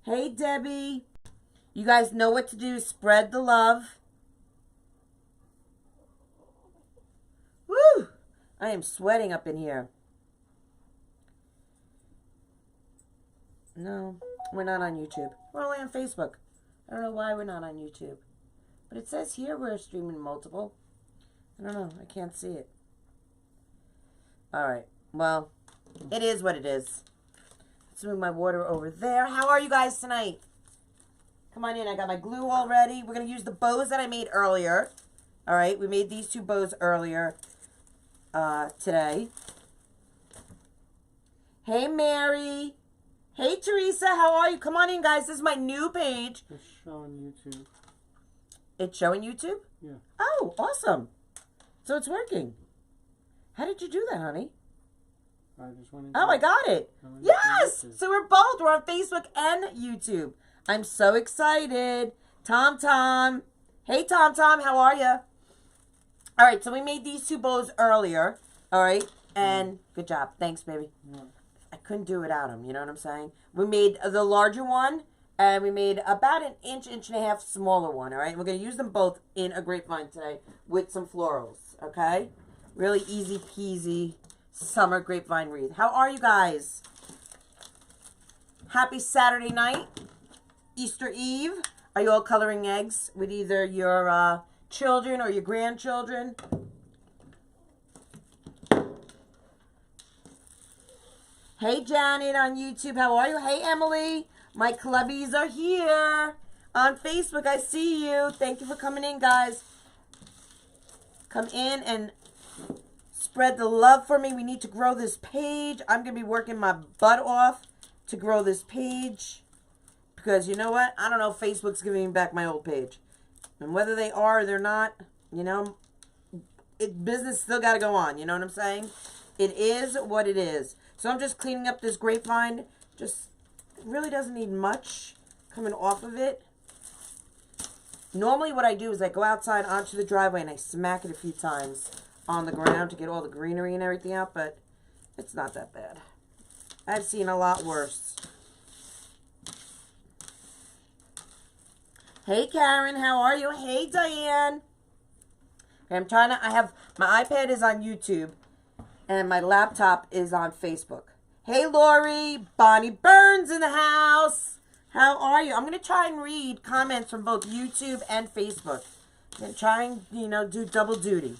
Hey, Debbie. You guys know what to do. Spread the love. Woo! I am sweating up in here. No, we're not on YouTube. We're only on Facebook. I don't know why we're not on YouTube. But it says here we're streaming multiple. I don't know. I can't see it. Alright. Well, it is what it is. Let's move my water over there. How are you guys tonight? Come on in. I got my glue all ready. We're going to use the bows that I made earlier. Alright. We made these two bows earlier today. Hey, Mary. Hey, Teresa. How are you? Come on in, guys. This is my new page. It's showing YouTube. It's showing YouTube? Yeah. Oh, awesome. So it's working. How did you do that, honey? I just went into Oh, I got it. Yes! So we're both. We're on Facebook and YouTube. I'm so excited. Tom Tom. Hey, Tom Tom. How are you? All right. So we made these two bows earlier. All right. And good job. Thanks, baby. Yeah. I couldn't do without them. You know what I'm saying? We made the larger one. And we made about an inch, inch and a half smaller one. All right. We're going to use them both in a grapevine today with some florals. Okay. Really easy peasy summer grapevine wreath. How are you guys? Happy Saturday night. Easter Eve. Are you all coloring eggs with either your children or your grandchildren? Hey, Janet on YouTube. How are you? Hey, Emily. My clubbies are here on Facebook. I see you. Thank you for coming in, guys. Come in and spread the love for me. We need to grow this page. I'm going to be working my butt off to grow this page. Because you know what? I don't know if Facebook's giving me back my old page. And whether they are or they're not, you know, business still got to go on. You know what I'm saying? It is what it is. So I'm just cleaning up this grapevine. Just really doesn't need much coming off of it. Normally what I do is I go outside onto the driveway and I smack it a few times on the ground to get all the greenery and everything out. But it's not that bad. I've seen a lot worse. Hey, Karen, how are you? Hey, Diane. Okay, I have, my iPad is on YouTube, and my laptop is on Facebook. Hey, Lori, Bonnie Burns in the house. How are you? I'm going to try and read comments from both YouTube and Facebook. I'm going to try and, you know, do double duty.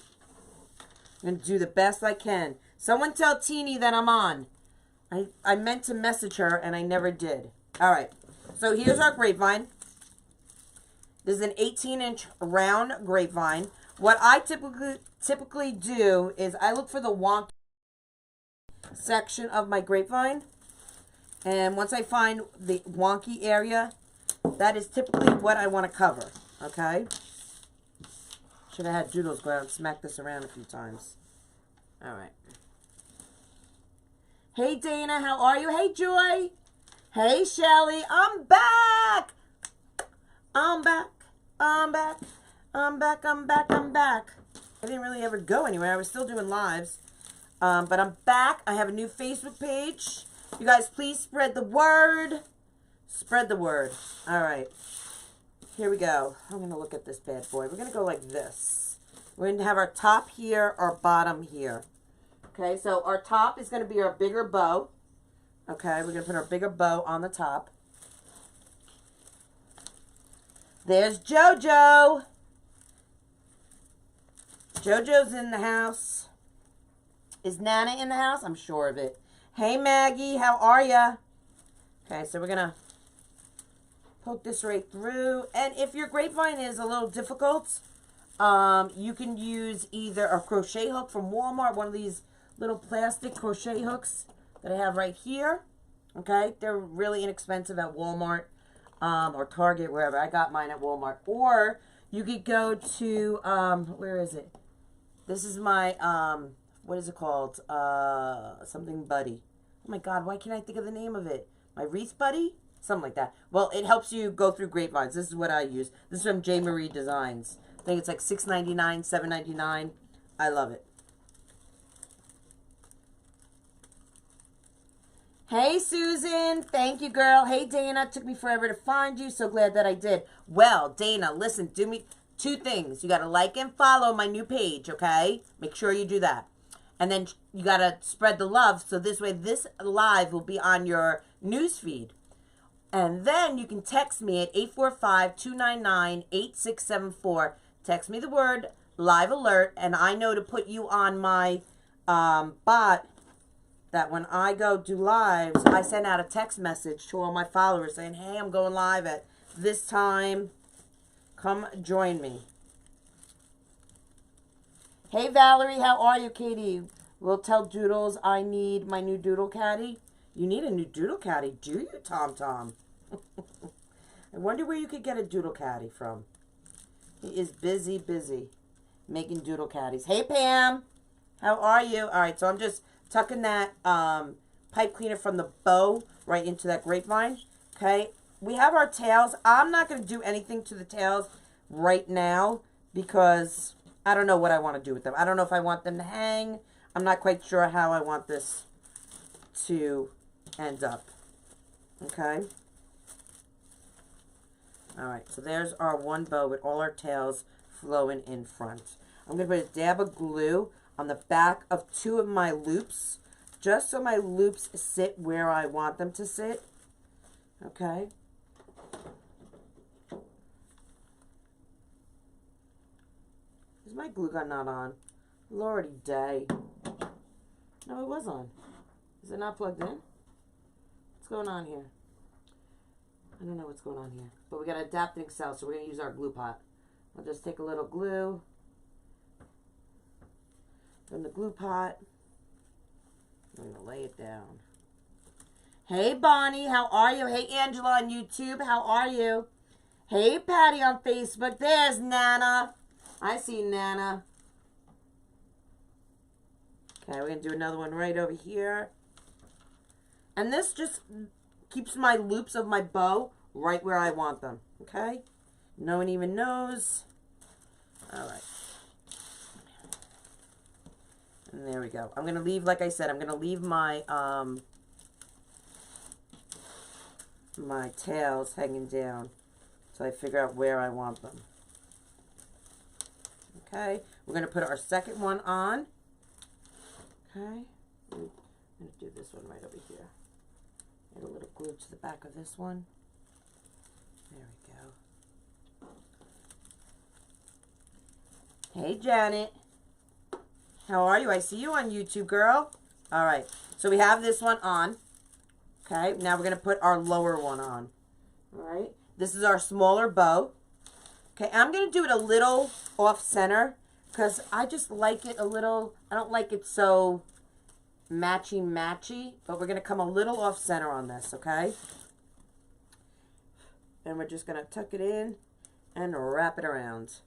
I'm going to do the best I can. Someone tell Teeny that I'm on. I meant to message her, and I never did. All right, so here's our grapevine. This is an 18-inch round grapevine. What I typically do is I look for the wonky section of my grapevine. And once I find the wonky area, that is typically what I want to cover. Okay? Should have had Doodles go out and smack this around a few times. All right. Hey, Dana. How are you? Hey, Joy. Hey, Shelly. I'm back. I'm back. I'm back. I'm back. I'm back. I'm back. I didn't really ever go anywhere. I was still doing lives. But I'm back. I have a new Facebook page. You guys, please spread the word. Spread the word. All right. Here we go. I'm going to look at this bad boy. We're going to go like this. We're going to have our top here, our bottom here. Okay, so our top is going to be our bigger bow. Okay, we're going to put our bigger bow on the top. There's JoJo. JoJo's in the house. Is Nana in the house? I'm sure of it. Hey, Maggie. How are ya? Okay, so we're going to poke this right through. And if your grapevine is a little difficult, you can use either a crochet hook from Walmart, one of these little plastic crochet hooks that I have right here. Okay, they're really inexpensive at Walmart. Or Target, wherever. I got mine at Walmart. Or you could go to, where is it? This is my, what is it called? Something Buddy. Oh my God, why can't I think of the name of it? My Wreath Buddy? Something like that. Well, it helps you go through grapevines. This is what I use. This is from J. Marie Designs. I think it's like $6.99, $7.99. I love it. Hey, Susan. Thank you, girl. Hey, Dana. Took me forever to find you. So glad that I did. Well, Dana, listen, do me 2 things. You got to like and follow my new page, okay? Make sure you do that. And then you got to spread the love so this way this live will be on your news feed. And then you can text me at 845-299-8674. Text me the word live alert, and I know to put you on my bot that when I go do lives, I send out a text message to all my followers saying, hey, I'm going live at this time. Come join me. Hey, Valerie, how are you, Katie? We'll tell Doodles I need my new Doodle Caddy. You need a new Doodle Caddy, do you, Tom Tom? I wonder where you could get a Doodle Caddy from. He is busy making Doodle Caddies. Hey, Pam, how are you? All right, so I'm just tucking that pipe cleaner from the bow right into that grapevine. Okay, we have our tails. I'm not going to do anything to the tails right now because I don't know what I want to do with them. I don't know if I want them to hang. I'm not quite sure how I want this to end up. Okay. All right, so there's our one bow with all our tails flowing in front. I'm going to put a dab of glue on the back of 2 of my loops, just so my loops sit where I want them to sit. Okay. Is my glue gun not on? Lordy day. No, it was on. Is it not plugged in? What's going on here? I don't know what's going on here. But we got to adapt and excel, so we're going to use our glue pot. I'll just take a little glue from the glue pot. I'm going to lay it down. Hey, Bonnie, how are you? Hey, Angela on YouTube, how are you? Hey, Patty on Facebook. There's Nana. I see Nana. Okay, we're going to do another one right over here. And this just keeps my loops of my bow right where I want them. Okay? No one even knows. All right. And there we go. I'm going to leave, like I said, I'm going to leave my my tails hanging down so I figure out where I want them. Okay. We're going to put our second one on. Okay. I'm going to do this one right over here. Add a little glue to the back of this one. There we go. Hey, Janet. How are you? I see you on YouTube, girl. All right. So we have this one on. Okay. Now we're going to put our lower one on. All right. This is our smaller bow. Okay. I'm going to do it a little off center because I just like it a little. I don't like it so matchy, but we're going to come a little off center on this. Okay. And we're just going to tuck it in and wrap it around.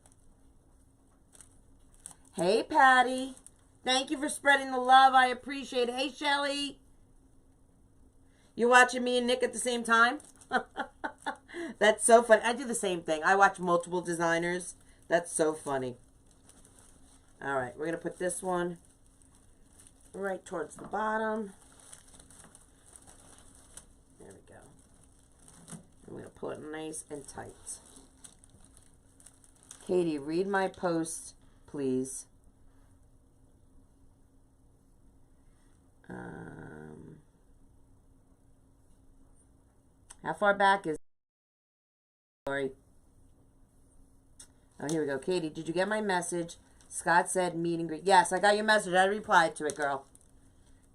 Hey, Patty. Thank you for spreading the love. I appreciate it. Hey, Shelly. You watching me and Nick at the same time? That's so funny. I do the same thing. I watch multiple designers. That's so funny. All right. We're going to put this one right towards the bottom. There we go. I'm going to pull it nice and tight. Katie, read my post, please. How far back is... Sorry. Oh, here we go. Katie, did you get my message? Scott said meet and greet. Yes, I got your message. I replied to it, girl.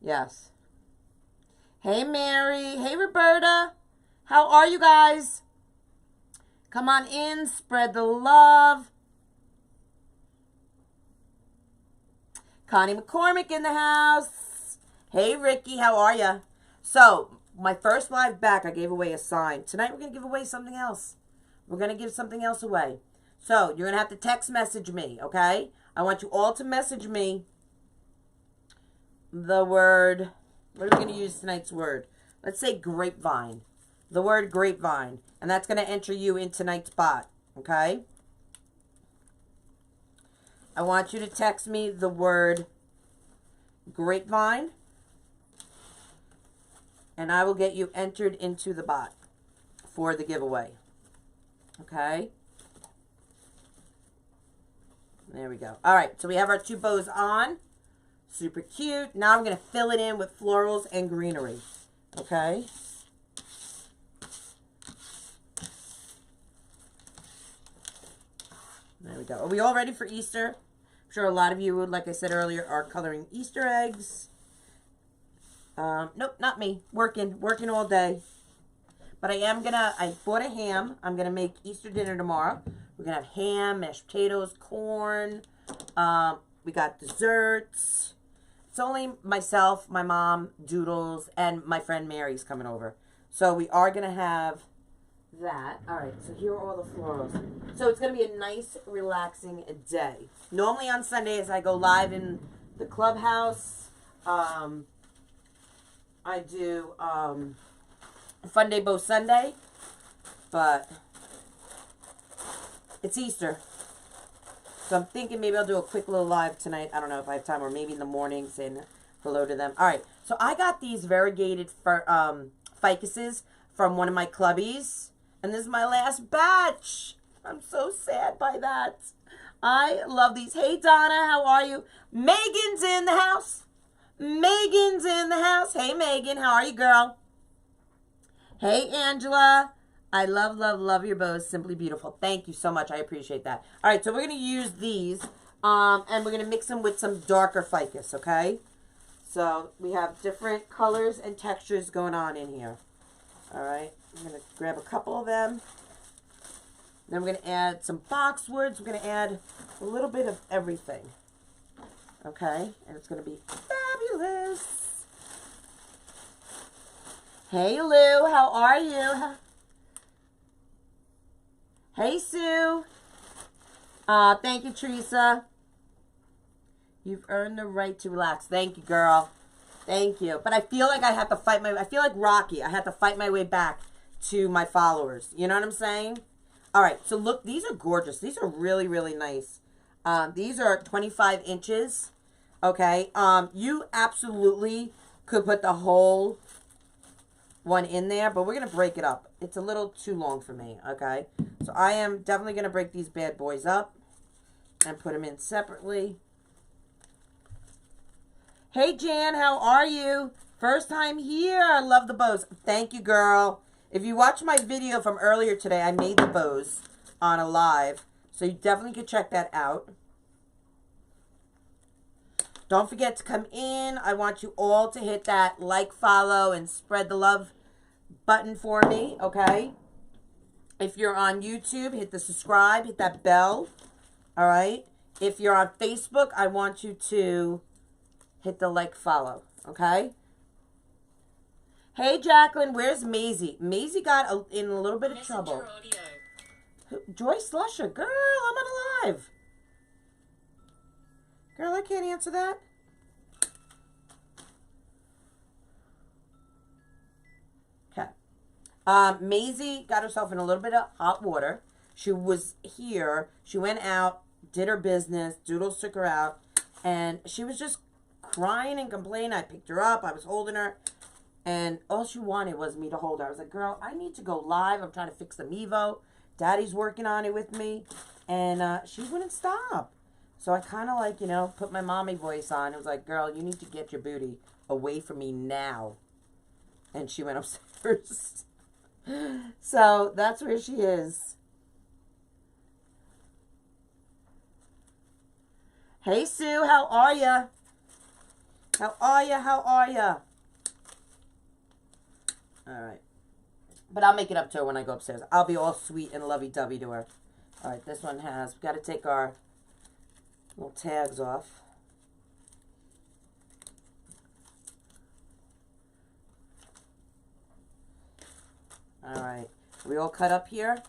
Yes. Hey, Mary. Hey, Roberta. How are you guys? Come on in. Spread the love. Connie McCormick in the house. Hey, Ricky. How are you? So, my first live back, I gave away a sign. Tonight, we're going to give away something else. We're going to give something else away. So, you're going to have to text message me, okay? I want you all to message me the word, what are we going to use tonight's word? Let's say grapevine. The word grapevine. And that's going to enter you in tonight's bot, okay? I want you to text me the word grapevine. and I will get you entered into the bot for the giveaway. Okay? There we go. All right, so we have our 2 bows on. Super cute. Now I'm going to fill it in with florals and greenery. Okay? There we go. Are we all ready for Easter? I'm sure a lot of you, like I said earlier, are coloring Easter eggs. Nope, not me. Working all day. But I bought a ham. I'm going to make Easter dinner tomorrow. We're going to have ham, mashed potatoes, corn. We got desserts. It's only myself, my mom, Doodles, and my friend Mary's coming over. So we are going to have that. All right, so here are all the florals. So it's going to be a nice, relaxing day. Normally on Sundays, I go live in the clubhouse. I do Fun Day Bow Sunday, but it's Easter. So I'm thinking maybe I'll do a quick little live tonight. I don't know if I have time, or maybe in the morning saying hello to them. All right, so I got these variegated ficuses from one of my clubbies, and this is my last batch. I'm so sad by that. I love these. Hey, Donna, how are you? Megan's in the house. Megan's in the house. Hey, Megan, how are you, girl? Hey, Angela. I love, love, love your bows. Simply beautiful. Thank you so much. I appreciate that. All right, so we're going to use these, and we're going to mix them with some darker ficus, okay? So we have different colors and textures going on in here. All right, I'm going to grab a couple of them. Then we're going to add some boxwoods. We're going to add a little bit of everything. Okay, and it's going to be fabulous. Hey, Lou, how are you? Hey, Sue. Thank you, Teresa. You've earned the right to relax. Thank you, girl. Thank you. But I feel like I have to fight I feel like Rocky. I have to fight my way back to my followers. You know what I'm saying? All right, so look, these are gorgeous. These are really, really nice. These are 25 inches, okay? You absolutely could put the whole one in there, but we're going to break it up. It's a little too long for me, okay? So I am definitely going to break these bad boys up and put them in separately. Hey, Jan, how are you? First time here. I love the bows. Thank you, girl. If you watch my video from earlier today, I made the bows on a live, so you definitely could check that out. Don't forget to come in. I want you all to hit that like, follow, and spread the love button for me, okay? If you're on YouTube, hit the subscribe, hit that bell, all right? If you're on Facebook, I want you to hit the like, follow, okay? Hey, Jacqueline, where's Maisie? Maisie got in a little bit of trouble. Joyce Lusher, girl, I'm on a live. Girl, I can't answer that. Okay. Maisie got herself in a little bit of hot water. She was here. She went out, did her business. Doodles took her out. And she was just crying and complaining. I picked her up. I was holding her. And all she wanted was me to hold her. I was like, girl, I need to go live. I'm trying to fix the Mevo. Daddy's working on it with me. And she wouldn't stop. So I kind of like, you know, put my mommy voice on. It was like, girl, you need to get your booty away from me now. And she went upstairs. So that's where she is. Hey, Sue, how are ya? How are ya? How are ya? All right. But I'll make it up to her when I go upstairs. I'll be all sweet and lovey-dovey to her. All right, this one has, we've got to take our little tags off. All right. We all cut up here?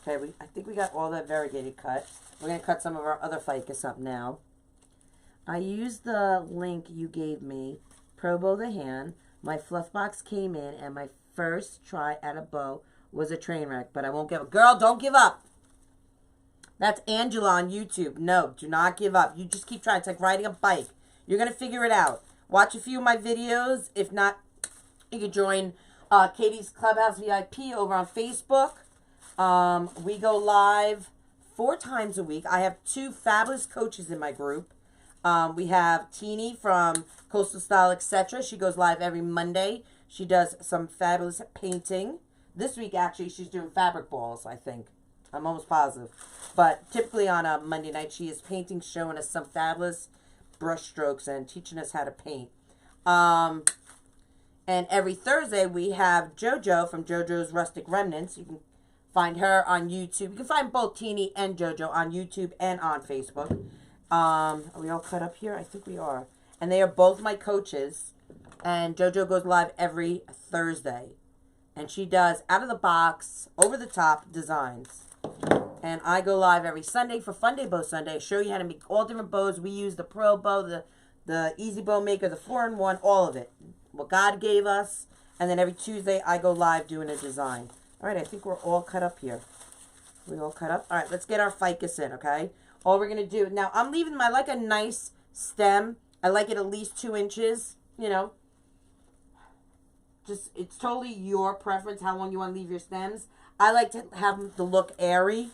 Okay, I think we got all that variegated cut. We're going to cut some of our other ficus up now. I used the link you gave me, Pro Bow the Hand. My fluff box came in, and my first try at a bow was a train wreck, but I won't give up. Girl, don't give up. That's Angela on YouTube. No, do not give up. You just keep trying. It's like riding a bike. You're going to figure it out. Watch a few of my videos. If not, You can join Katie's Clubhouse VIP over on Facebook. We go live 4 times a week. I have 2 fabulous coaches in my group. We have Teeny from Coastal Style, etc. She goes live every Monday. She does some fabulous painting. This week, actually, she's doing fabric balls, I think. I'm almost positive. But typically on a Monday night, she is painting, showing us some fabulous brush strokes and teaching us how to paint. And every Thursday, we have JoJo from JoJo's Rustic Remnants. You can find her on YouTube. You can find both Teeny and JoJo on YouTube and on Facebook. Are we all cut up here? I think we are. And they are both my coaches. And JoJo goes live every Thursday. And she does out-of-the-box, over-the-top designs. And I go live every Sunday for Fun Day Bow Sunday. I show you how to make all different bows. We use the Pro Bow, the Easy Bow Maker, the 4-in-1, all of it. What God gave us. And then every Tuesday, I go live doing a design. All right, I think we're all cut up here. We all cut up? All right, let's get our ficus in, okay? All we're going to do... Now, I'm leaving them... I like a nice stem. I like it at least 2 inches, you know. Just, it's totally your preference how long you want to leave your stems. I like to have them to look airy,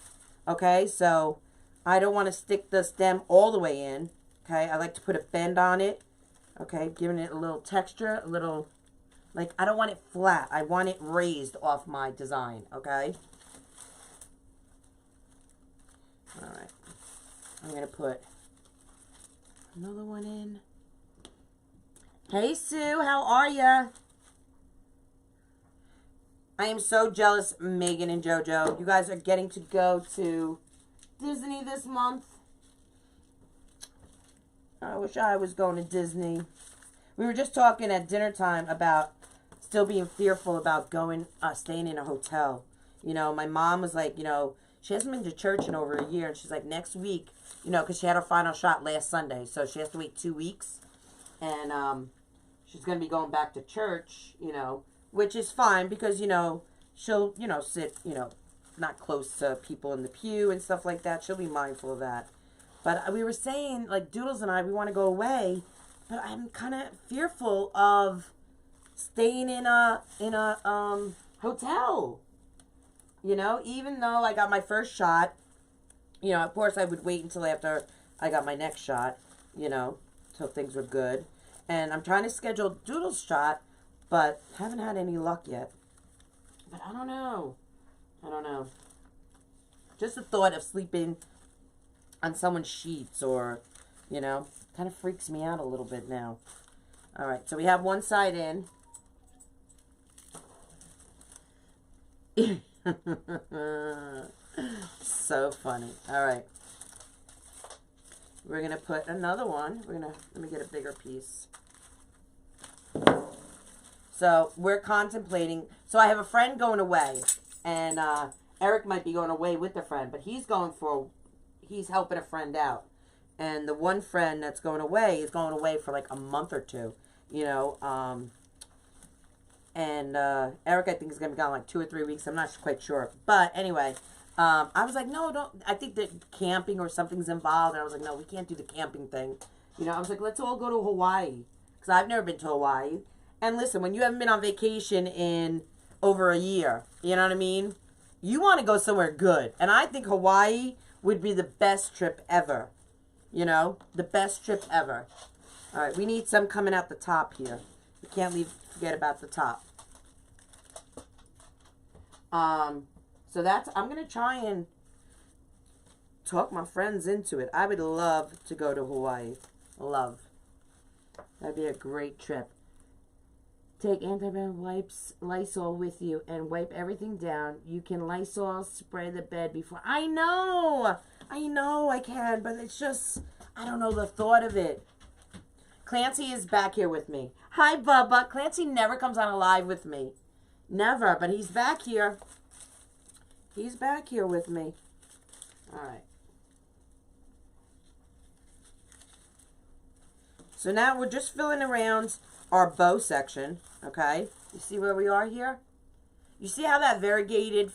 okay? So, I don't want to stick the stem all the way in, okay? I like to put a bend on it, okay? Giving it a little texture, a little, like, I don't want it flat. I want it raised off my design, okay? All right. I'm going to put another one in. Hey, Sue, how are ya? I am so jealous, Megan and JoJo. You guys are getting to go to Disney this month. I wish I was going to Disney. We were just talking at dinner time about still being fearful about going, staying in a hotel. You know, my mom was like, you know, she hasn't been to church in over a year. And she's like, next week, you know, because she had her final shot last Sunday. So she has to wait 2 weeks. And she's going to be going back to church, you know. Which is fine because, you know, she'll, you know, sit, you know, not close to people in the pew and stuff like that. She'll be mindful of that. But we were saying, like, Doodles and I, we want to go away. But I'm kind of fearful of staying in a hotel. You know, even though I got my first shot, you know, of course I would wait until after I got my next shot, you know, till things were good. And I'm trying to schedule Doodles' shot. But haven't had any luck yet. But I don't know. I don't know. Just the thought of sleeping on someone's sheets or, you know, kind of freaks me out a little bit now. All right, so we have one side in. So funny. All right. We're going to put another one. Let me get a bigger piece. So, we're contemplating. So, I have a friend going away. And Eric might be going away with a friend. But he's helping a friend out. And the one friend that's going away is going away for like a month or 2. You know. And Eric, I think, is going to be gone like 2 or 3 weeks. I'm not quite sure. But anyway, I was like, no, don't. I think that camping or something's involved. And I was like, no, we can't do the camping thing. You know, I was like, let's all go to Hawaii. Because I've never been to Hawaii. And listen, when you haven't been on vacation in over a year, you know what I mean? You want to go somewhere good. And I think Hawaii would be the best trip ever. You know? The best trip ever. All right, we need some coming out the top here. We can't forget about the top. So that's, I'm going to try and talk my friends into it. I would love to go to Hawaii. Love. That'd be a great trip. Take antibacterial wipes, Lysol with you, and wipe everything down. You can Lysol spray the bed before. I know I can, but it's just, I don't know the thought of it. Clancy is back here with me. Hi, Bubba. Clancy never comes on a live with me. Never, but he's back here. He's back here with me. All right. So now we're just filling around our bow section, okay? You see where we are here? You see how that variegated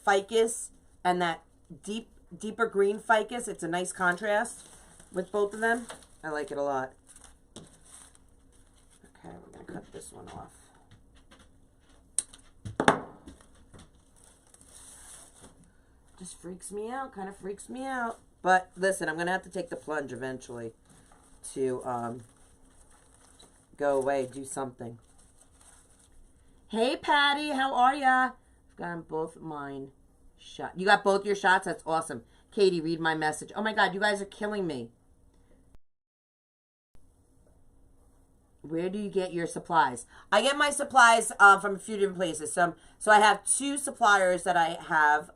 ficus and that deeper green ficus, it's a nice contrast with both of them? I like it a lot. Okay, we're going to cut this one off. Just freaks me out. Kind of freaks me out. But listen, I'm going to have to take the plunge eventually to go away, do something. Hey, Patty, how are ya? I've gotten both mine shot. You got both your shots? That's awesome. Katie, read my message. Oh, my God, you guys are killing me. Where do you get your supplies? I get my supplies from a few different places. So I have 2 suppliers that I have.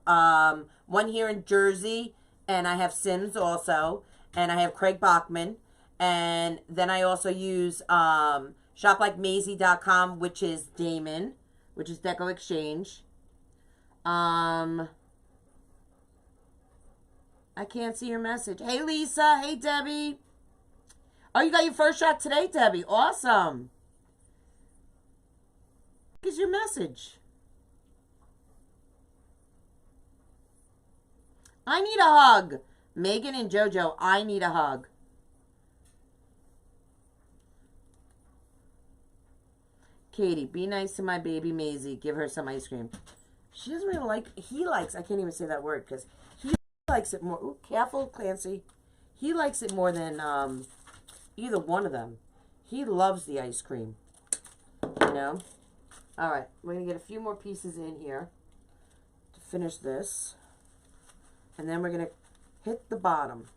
One here in Jersey, and I have Sims also, and I have Craig Bachman, and then I also use shoplikemaisie.com, which is Damon, which is Deco Exchange. I can't see your message. Hey, Lisa. Hey, Debbie. Oh, you got your first shot today, Debbie. Awesome. What is your message? I need a hug. Megan and JoJo, I need a hug. Katie, be nice to my baby Maisie. Give her some ice cream. She doesn't really like, he likes, I can't even say that word because he likes it more. Ooh, careful, Clancy. He likes it more than either one of them. He loves the ice cream. You know? All right, we're going to get a few more pieces in here to finish this. And then we're going to hit the bottom.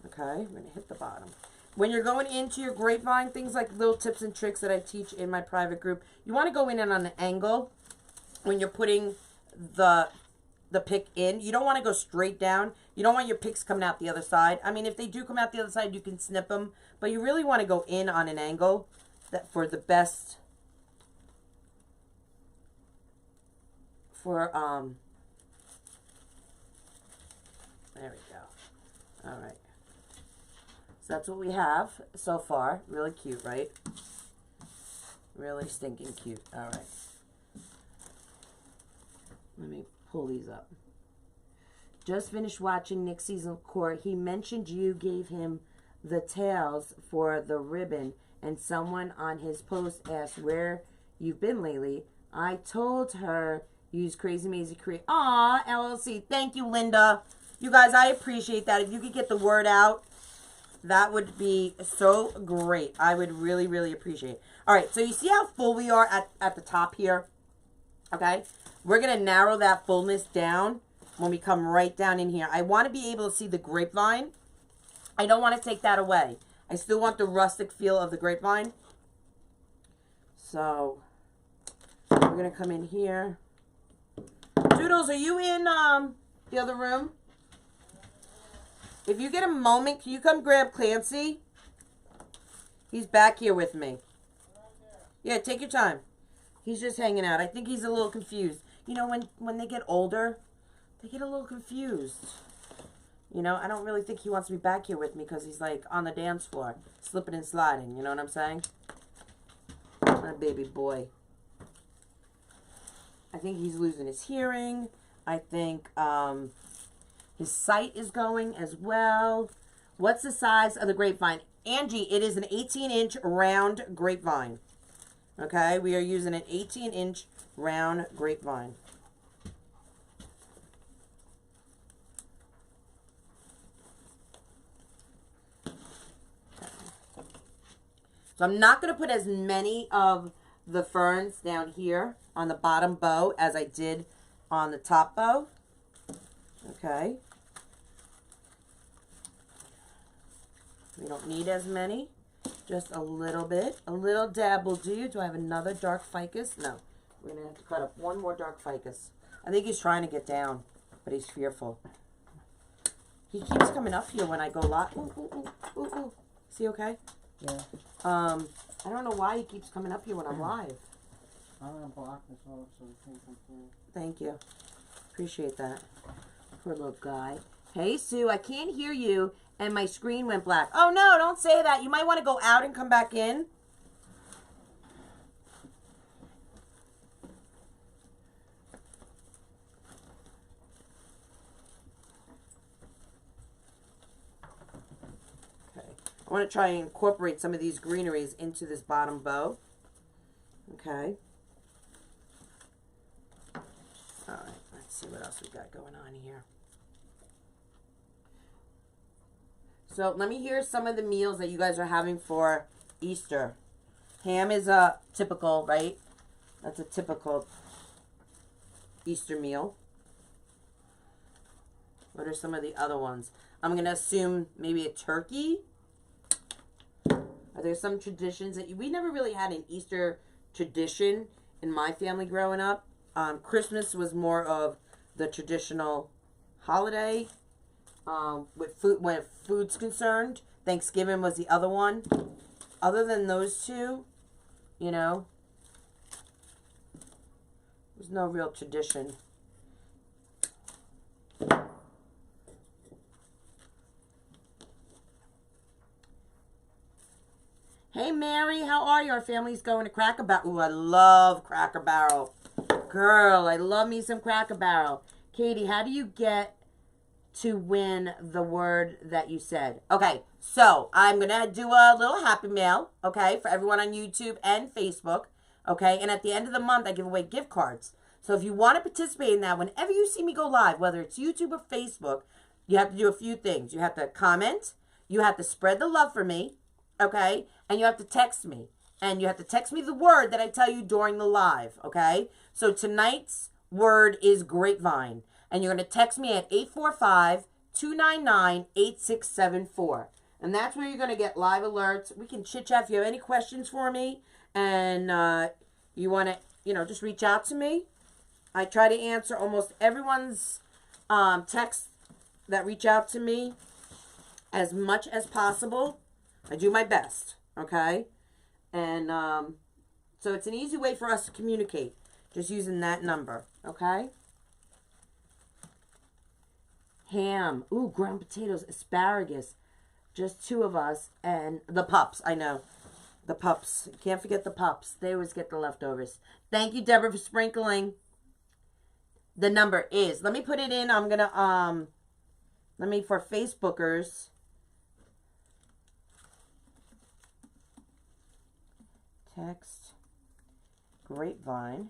Okay, we're going to hit the bottom. When you're going into your grapevine, things like little tips and tricks that I teach in my private group, you want to go in and on an angle when you're putting the pick in. You don't want to go straight down. You don't want your picks coming out the other side. I mean, if they do come out the other side, you can snip them. But you really want to go in on an angle that for the best, for, there we go. All right. So that's what we have so far. Really cute, right? Really stinking cute. All right. Let me pull these up. Just finished watching Nick's season court. He mentioned you gave him the tails for the ribbon, and someone on his post asked where you've been lately. I told her use Crazy Maisie Create. Aw, LLC. Thank you, Linda. You guys, I appreciate that. If you could get the word out, that would be so great. I would really, really appreciate it. All right, so you see how full we are at the top here? Okay? We're going to narrow that fullness down when we come right down in here. I want to be able to see the grapevine. I don't want to take that away. I still want the rustic feel of the grapevine. So, we're going to come in here. Doodles, are you in the other room? If you get a moment, can you come grab Clancy? He's back here with me. Yeah, take your time. He's just hanging out. I think he's a little confused. You know, when they get older, they get a little confused. You know, I don't really think he wants to be back here with me because he's like on the dance floor, slipping and sliding. You know what I'm saying? My baby boy. I think he's losing his hearing. I think his sight is going as well. What's the size of the grapevine? Angie, it is an 18-inch round grapevine. Okay, we are using an 18-inch round grapevine. So I'm not going to put as many of the ferns down here on the bottom bow as I did on the top bow. Okay. We don't need as many. Just a little bit. A little dab will do. Do I have another dark ficus? No. We're going to have to cut up one more dark ficus. I think he's trying to get down, but he's fearful. He keeps coming up here when I go live. Ooh, ooh, ooh, ooh, ooh. Is he okay? Yeah. I don't know why he keeps coming up here when I'm live. I'm going to block this off so we can't come through. Thank you. Appreciate that. Poor little guy. Hey, Sue, I can't hear you, and my screen went black. Oh, no, don't say that. You might want to go out and come back in. Okay. I want to try and incorporate some of these greeneries into this bottom bow. Okay. All right, let's see what else we got going on here. So let me hear some of the meals that you guys are having for Easter. Ham is a typical, right? That's a typical Easter meal. What are some of the other ones? I'm going to assume maybe a turkey. Are there some traditions that we never really had an Easter tradition in my family growing up? Christmas was more of the traditional holiday with food when food's concerned. Thanksgiving was the other one. Other than those two, you know, there's no real tradition. Hey, Mary, how are you? Our family's going to Cracker Barrel. Ooh, I love Cracker Barrel. Girl, I love me some Cracker Barrel. Katie, how do you get to win the word that you said? Okay, so I'm going to do a little happy mail, okay, for everyone on YouTube and Facebook, okay? And at the end of the month, I give away gift cards. So if you want to participate in that, whenever you see me go live, whether it's YouTube or Facebook, you have to do a few things. You have to comment. You have to spread the love for me. Okay? And you have to text me. And you have to text me the word that I tell you during the live. Okay? So tonight's word is grapevine. And you're going to text me at 845-299-8674. And that's where you're going to get live alerts. We can chit-chat if you have any questions for me. And you want to, you know, just reach out to me. I try to answer almost everyone's texts that reach out to me as much as possible. I do my best, okay? And so it's an easy way for us to communicate, just using that number, okay? Ham. Ooh, ground potatoes, asparagus. Just two of us. And the pups, I know. The pups. Can't forget the pups. They always get the leftovers. Thank you, Deborah, for sprinkling. The number is, let me put it in. I'm going to, for Facebookers. Text grapevine.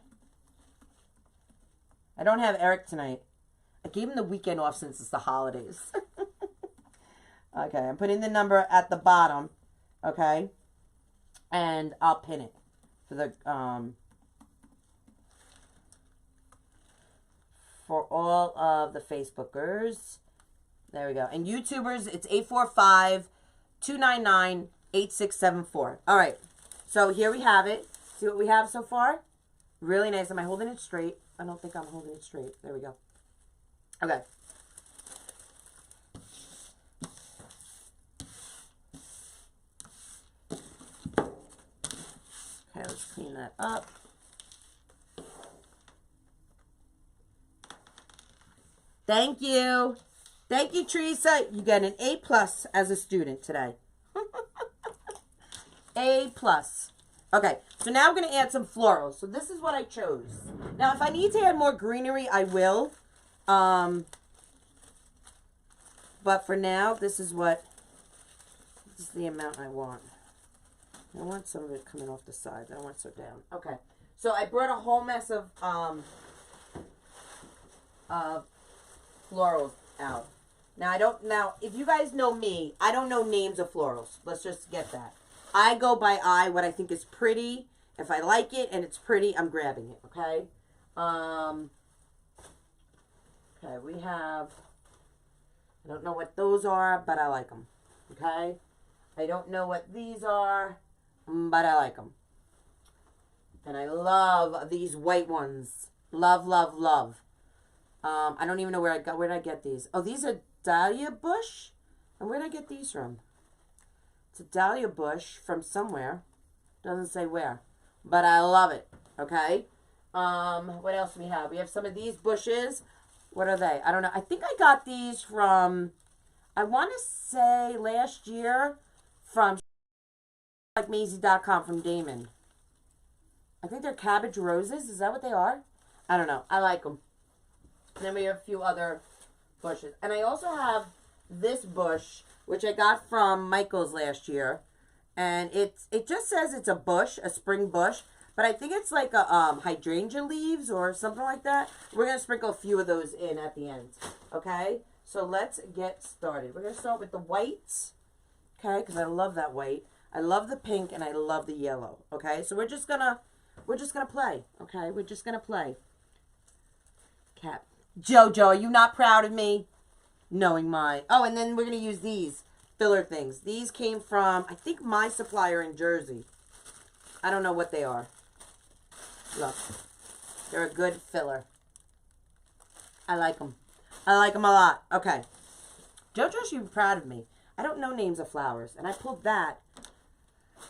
I don't have Eric tonight. I gave him the weekend off since it's the holidays. Okay, I'm putting the number at the bottom. Okay, and I'll pin it for the for all of the Facebookers. There we go. And YouTubers, it's 845-299-8674. All right. So here we have it. See what we have so far? Really nice. Am I holding it straight? I don't think I'm holding it straight. There we go. Okay. Okay, let's clean that up. Thank you. Thank you, Teresa. You get an A+ as a student today. A+. Okay, so now I'm going to add some florals. So this is what I chose. Now, if I need to add more greenery, I will. But for now, this is the amount I want. I want some of it coming off the sides. I don't want it so down. Okay, so I brought a whole mess of florals out. Now, if you guys know me, I don't know names of florals. Let's just get that. I go by eye, what I think is pretty. If I like it and it's pretty, I'm grabbing it, okay? Okay, we have, I don't know what those are, but I like them, okay? I don't know what these are, but I like them. And I love these white ones. Love, love, love. I don't even know where did I get these? Oh, these are dahlia bush? And where did I get these from? It's a dahlia bush from somewhere. Doesn't say where. But I love it. Okay? What else do we have? We have some of these bushes. What are they? I don't know. I think I got these from, I want to say last year from LikeMaisie.com from Damon. I think they're cabbage roses. Is that what they are? I don't know. I like them. And then we have a few other bushes. And I also have this bush, which I got from Michael's last year. And it just says it's a bush, a spring bush. but I think it's like a hydrangea leaves or something like that. We're going to sprinkle a few of those in at the end, okay? So let's get started. We're going to start with the whites, okay, because I love that white. I love the pink and I love the yellow, okay? So we're just going to play, okay? We're just going to play. Cat. Jojo, are you not proud of me? Knowing my... Oh, and then we're going to use these filler things. These came from, I think, my supplier in Jersey. I don't know what they are. Look. They're a good filler. I like them. I like them a lot. Okay. Jojo should be proud of me. I don't know names of flowers. And I pulled that.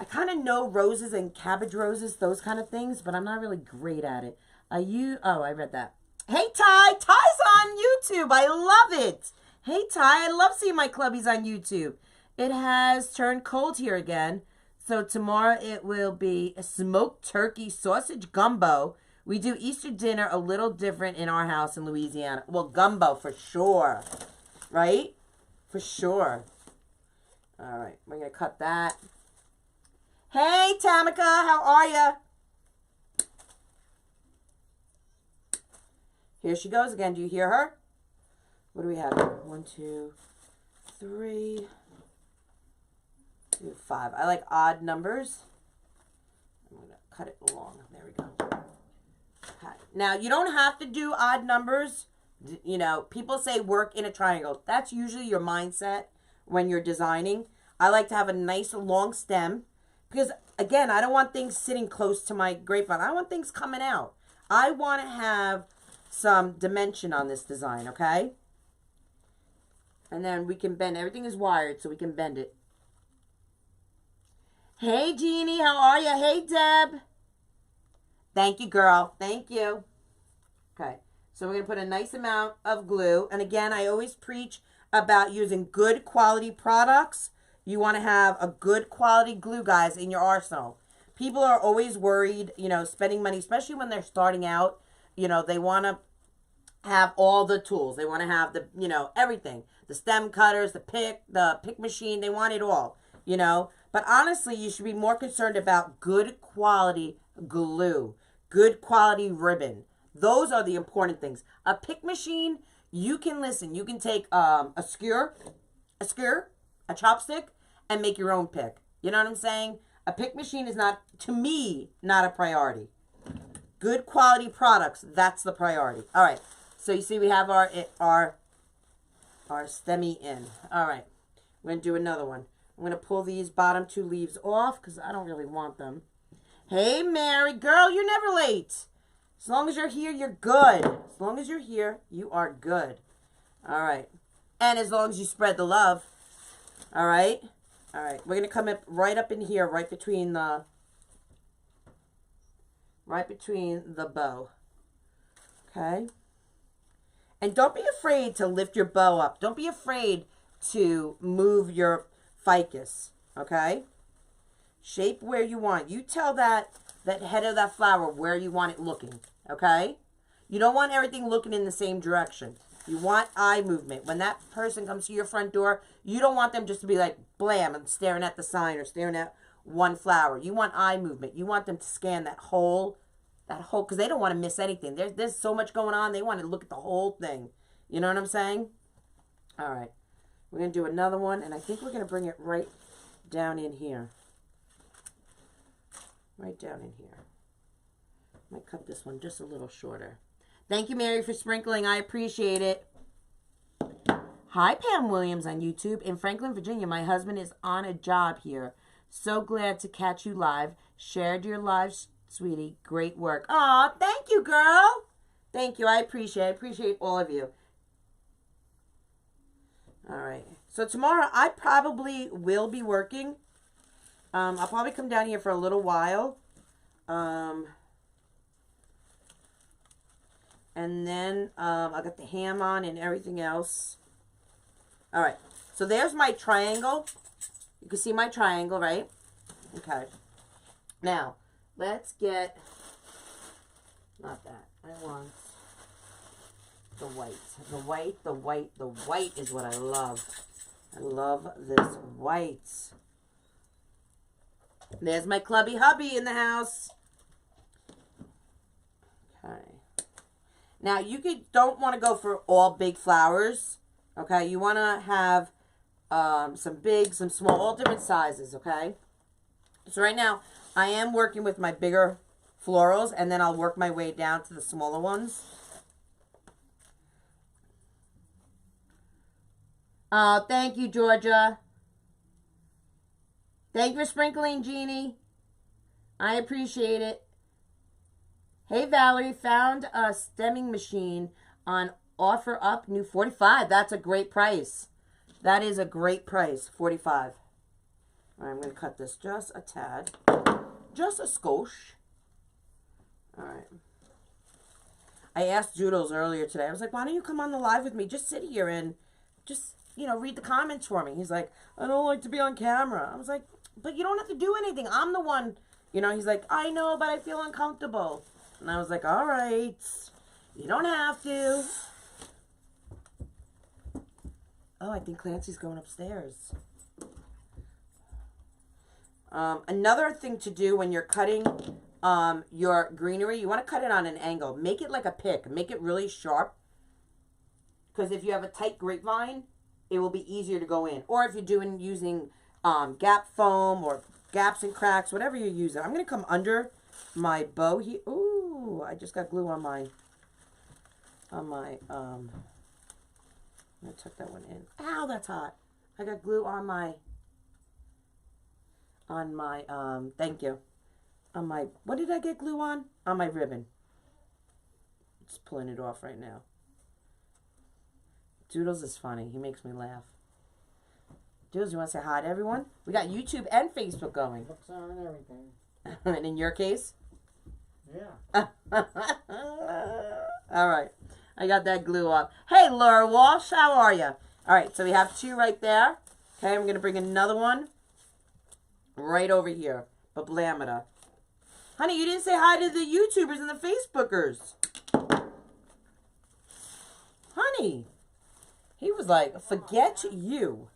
I kind of know roses and cabbage roses, those kind of things, but I'm not really great at it. Oh, I read that. Hey, Ty. Ty's on YouTube. I love it. Hey, Ty. I love seeing my clubbies on YouTube. It has turned cold here again. So tomorrow it will be a smoked turkey sausage gumbo. We do Easter dinner a little different in our house in Louisiana. Well, gumbo for sure. Right? For sure. All right. We're going to cut that. Hey, Tamika. How are you? Here she goes again. Do you hear her? What do we have here? 1, 2, 3, 5. I like odd numbers. I'm going to cut it long. There we go. Cut. Now, you don't have to do odd numbers. You know, people say work in a triangle. That's usually your mindset when you're designing. I like to have a nice long stem because, again, I don't want things sitting close to my grapevine. I want things coming out. I want to have some dimension on this design, okay? And then we can bend. Everything is wired, so we can bend it. Hey, Jeannie. How are you? Hey, Deb. Thank you, girl. Thank you. Okay. So we're going to put a nice amount of glue. And again, I always preach about using good quality products. You want to have a good quality glue, guys, in your arsenal. People are always worried, you know, spending money, especially when they're starting out. You know, they want to have all the tools. They want to have the, you know, everything. The stem cutters, the pick machine. They want it all, you know. But honestly, you should be more concerned about good quality glue, good quality ribbon. Those are the important things. A pick machine, you can you can take a skewer, a chopstick, and make your own pick. You know what I'm saying? A pick machine is not, to me, not a priority. Good quality products, that's the priority. All right. So you see we have our stemmy in. All right. We're going to do another one. I'm going to pull these bottom 2 leaves off because I don't really want them. Hey, Mary. Girl, you're never late. As long as you're here, you're good. As long as you're here, you are good. All right. And as long as you spread the love. All right. All right. We're going to come up right up in here, right between the bow. Okay. And don't be afraid to lift your bow up. Don't be afraid to move your ficus. Okay. Shape where you want. You tell that head of that flower where you want it looking. Okay. You don't want everything looking in the same direction. You want eye movement. When that person comes to your front door, you don't want them just to be like blam and staring at the sign or staring at one flower. You want eye movement. You want them to scan that whole, because they don't want to miss anything. There's so much going on. They want to look at the whole thing. You know what I'm saying? All right. We're going to do another one, and I think we're going to bring it right down in here. Right down in here. Might cut this one just a little shorter. Thank you, Mary, for sprinkling. I appreciate it. Hi, Pam Williams on YouTube. In Franklin, Virginia, my husband is on a job here. So glad to catch you live. Shared your live, sweetie. Great work. Aw, thank you, girl. Thank you. I appreciate all of you. All right. So tomorrow, I probably will be working. I'll probably come down here for a little while. And then I got the ham on and everything else. All right. So there's my triangle. You can see my triangle, right? Okay. Now, let's get, not that. I want the white. The white, the white, the white is what I love. I love this white. There's my clubby hubby in the house. Now, don't want to go for all big flowers, okay? You want to have some big, some small, all different sizes, okay? So right now, I am working with my bigger florals, and then I'll work my way down to the smaller ones. Thank you, Georgia. Thank you for sprinkling, Jeannie. I appreciate it. Hey, Valerie, found a stemming machine on offer up, new 45. That's a great price. That is a great price, 45. All right, I'm going to cut this just a tad. Just a skosh. All right. I asked Doodles earlier today. I was like, why don't you come on the live with me? Just sit here and just, you know, read the comments for me. He's like, I don't like to be on camera. I was like, but you don't have to do anything. I'm the one. You know, he's like, I know, but I feel uncomfortable. And I was like, all right. You don't have to. Oh, I think Clancy's going upstairs. Another thing to do when you're cutting your greenery, you want to cut it on an angle. Make it like a pick. Make it really sharp. Because if you have a tight grapevine, it will be easier to go in. Or if you're using gap foam or gaps and cracks, whatever you're using. I'm going to come under my bow here. Ooh, I just got glue on my, I'm going to tuck that one in. Ow, that's hot. I got glue on my, thank you. On my, what did I get glue on? On my ribbon. Just pulling it off right now. Doodles is funny. He makes me laugh. Doodles, you want to say hi to everyone? We got YouTube and Facebook going. Looks on and everything. And in your case? Yeah. All right. I got that glue off. Hey, Laura Walsh, how are you? All right, so we have two right there. Okay, I'm going to bring another one right over here. Bablamida. Honey, you didn't say hi to the YouTubers and the Facebookers. Honey. He was like, forget you.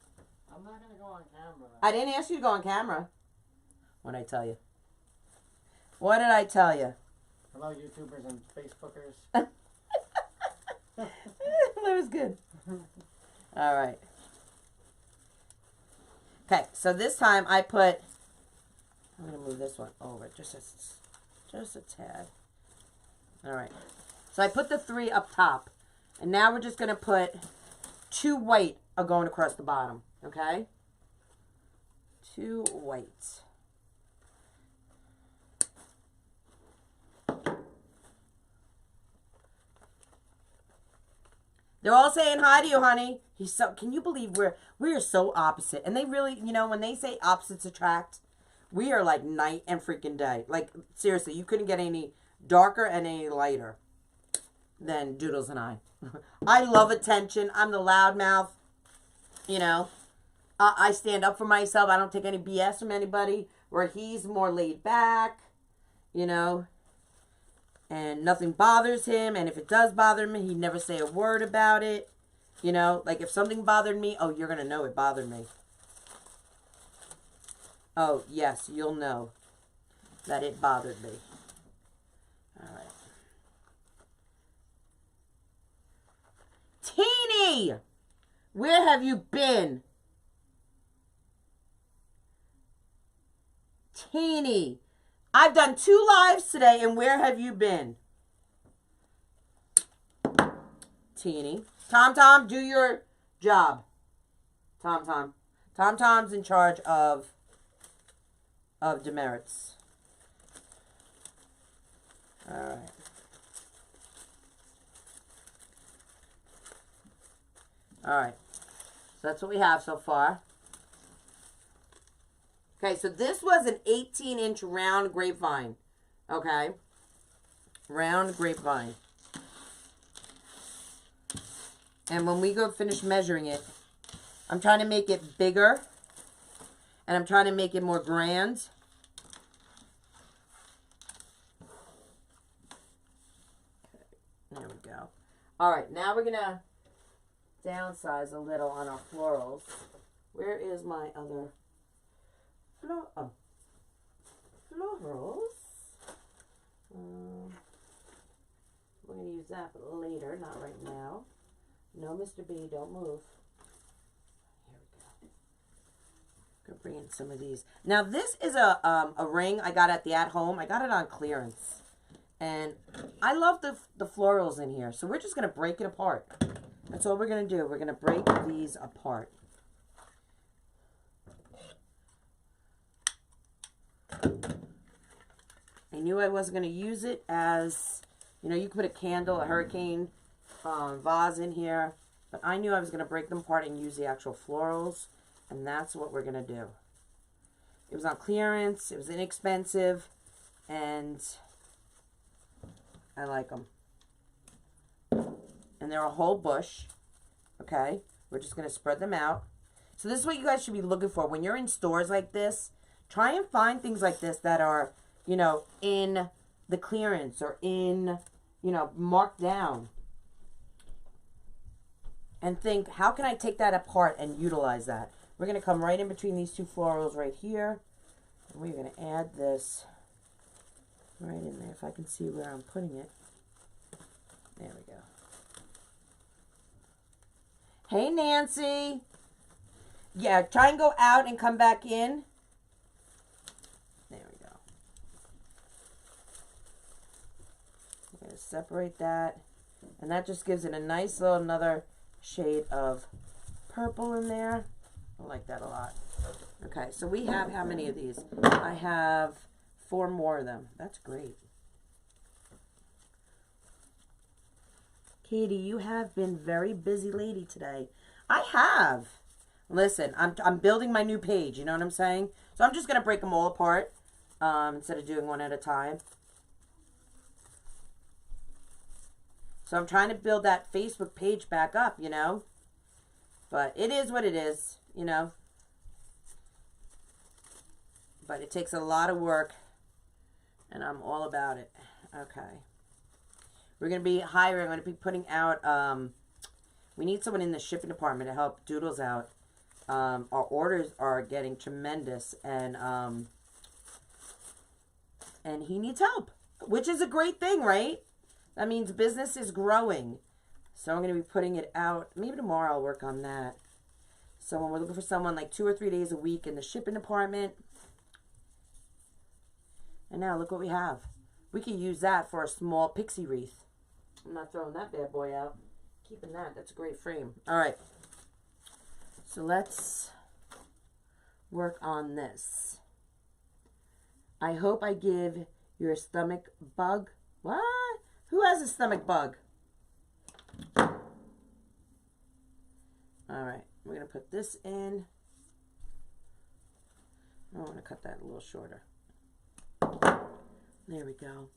I'm not going to go on camera. I didn't ask you to go on camera. What did I tell you? What did I tell you? Hello, YouTubers and Facebookers. That was good. All right. Okay, so this time I put, I'm going to move this one over just a tad. All right. So I put the 3 up top. And now we're just going to put 2 white are going across the bottom. Okay? 2 white. They're all saying hi to you, honey. He's so. Can you believe we're so opposite? And they really, you know, when they say opposites attract, we are like night and freaking day. Like seriously, you couldn't get any darker and any lighter than Doodles and I. I love attention. I'm the loudmouth. You know, I stand up for myself. I don't take any BS from anybody. Where he's more laid back. You know. And nothing bothers him. And if it does bother him, he'd never say a word about it. You know, like if something bothered me, oh, you're going to know it bothered me. Oh, yes, you'll know that it bothered me. All right. Teeny! Where have you been? Teeny. I've done 2 lives today, and where have you been? Teeny. Tom, do your job. Tom. Tom's in charge of demerits. All right. All right. So that's what we have so far. Okay, so this was an 18-inch round grapevine. Okay? Round grapevine. And when we go finish measuring it, I'm trying to make it bigger. And I'm trying to make it more grand. Okay, there we go. All right, now we're going to downsize a little on our florals. Where is my other... florals. We're going to use that later, not right now. No, Mr. B, don't move. Here we go. Gonna bring in some of these. Now this is a ring I got at the At Home. I got it on clearance. And I love the florals in here. So we're just going to break it apart. That's all we're going to do. We're going to break these apart. I knew I wasn't going to use it as, you know, you could put a candle, a hurricane vase in here. But I knew I was going to break them apart and use the actual florals. And that's what we're going to do. It was on clearance. It was inexpensive. And I like them. And they're a whole bush. Okay. We're just going to spread them out. So this is what you guys should be looking for. When you're in stores like this, try and find things like this that are, you know, in the clearance or in, you know, marked down. And think, how can I take that apart and utilize that? We're going to come right in between these two florals right here. And we're going to add this right in there. If I can see where I'm putting it. There we go. Hey, Nancy. Yeah, try and go out and come back in. There we go. I'm going to separate that. And that just gives it a nice little another shade of purple in there. I like that a lot. Okay, so we have how many of these? I have 4 more of them. That's great. Katie, you have been very busy lady today. I have. Listen, I'm building my new page. You know what I'm saying? So I'm just going to break them all apart instead of doing one at a time. So I'm trying to build that Facebook page back up, you know. But it is what it is, you know. But it takes a lot of work. And I'm all about it. Okay. We're going to be hiring. I'm going to be putting out. We need someone in the shipping department to help Doodles out. Our orders are getting tremendous. And he needs help. Which is a great thing, right? That means business is growing. So I'm going to be putting it out. Maybe tomorrow I'll work on that. So when we're looking for someone like 2 or 3 days a week in the shipping department. And now look what we have. We can use that for a small pixie wreath. I'm not throwing that bad boy out. Keeping that. That's a great frame. All right. So let's work on this. I hope I give your stomach bug. What? Who has a stomach bug? All right. We're going to put this in. I want to cut that a little shorter. There we go.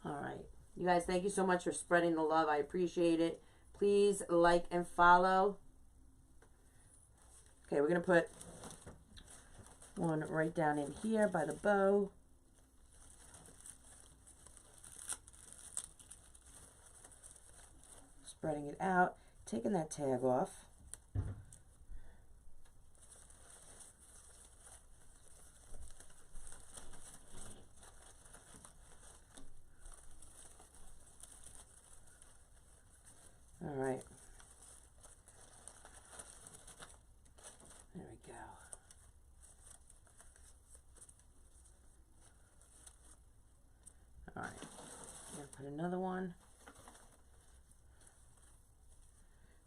All right. You guys, thank you so much for spreading the love. I appreciate it. Please like and follow. Okay, we're going to put one right down in here by the bow. Spreading it out. Taking that tag off. All right. There we go. All right. I'm going to put another one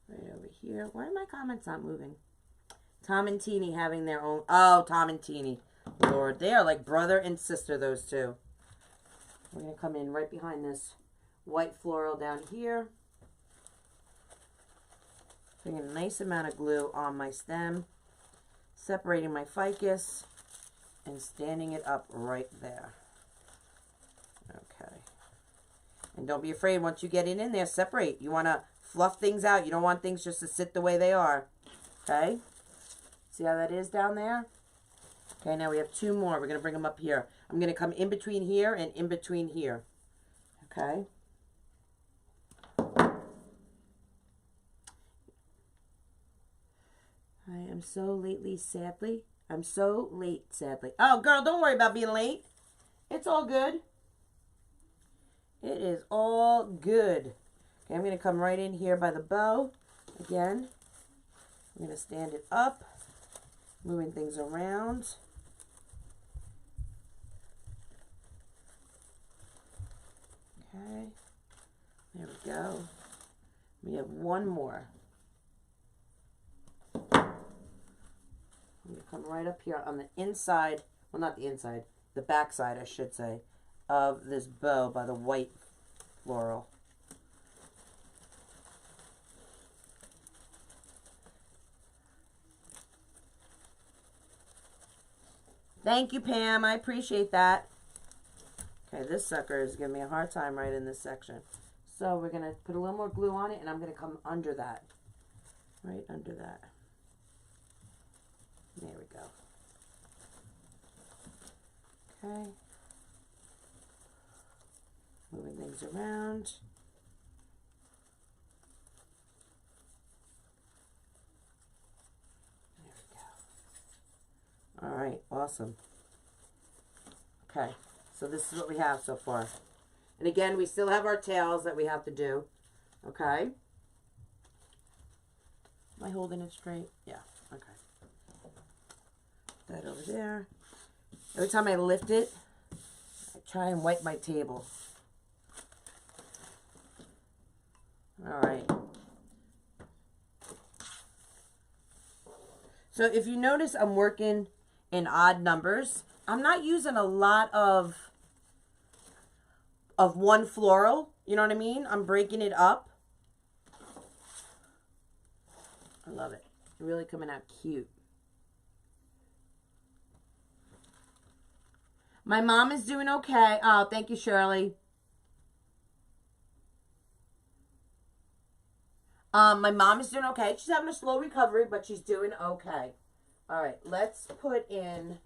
right over here. Why are my comments not moving? Tom and Teeny having their own. Oh, Tom and Teeny. Lord, they are like brother and sister, those two. We're going to come in right behind this white floral down here. Putting a nice amount of glue on my stem, separating my ficus, and standing it up right there. Okay. And don't be afraid, once you get it in there, separate. You want to fluff things out. You don't want things just to sit the way they are. Okay? See how that is down there? Okay, now we have 2 more. We're going to bring them up here. I'm going to come in between here and in between here. Okay? I am so lately, sadly. I'm so late, sadly. Oh, girl, don't worry about being late. It's all good. It is all good. Okay, I'm going to come right in here by the bow. Again, I'm going to stand it up, moving things around. Okay, there we go. We have one more. I'm going to come right up here on the inside, well, not the inside, the back side, I should say, of this bow by the white floral. Thank you, Pam. I appreciate that. Okay, this sucker is giving me a hard time right in this section. So we're going to put a little more glue on it, and I'm going to come under that. Right under that. There we go. Okay. Moving things around. There we go. All right, awesome. Okay, so this is what we have so far. And again, we still have our tails that we have to do. Okay. Am I holding it straight? Yeah, okay. That over there. Every time I lift it, I try and wipe my table. All right. So if you notice, I'm working in odd numbers. I'm not using a lot of one floral. You know what I mean? I'm breaking it up. I love it. It's really coming out cute. My mom is doing okay. Oh, thank you, Shirley. My mom is doing okay. She's having a slow recovery, but she's doing okay. All right, let's put in,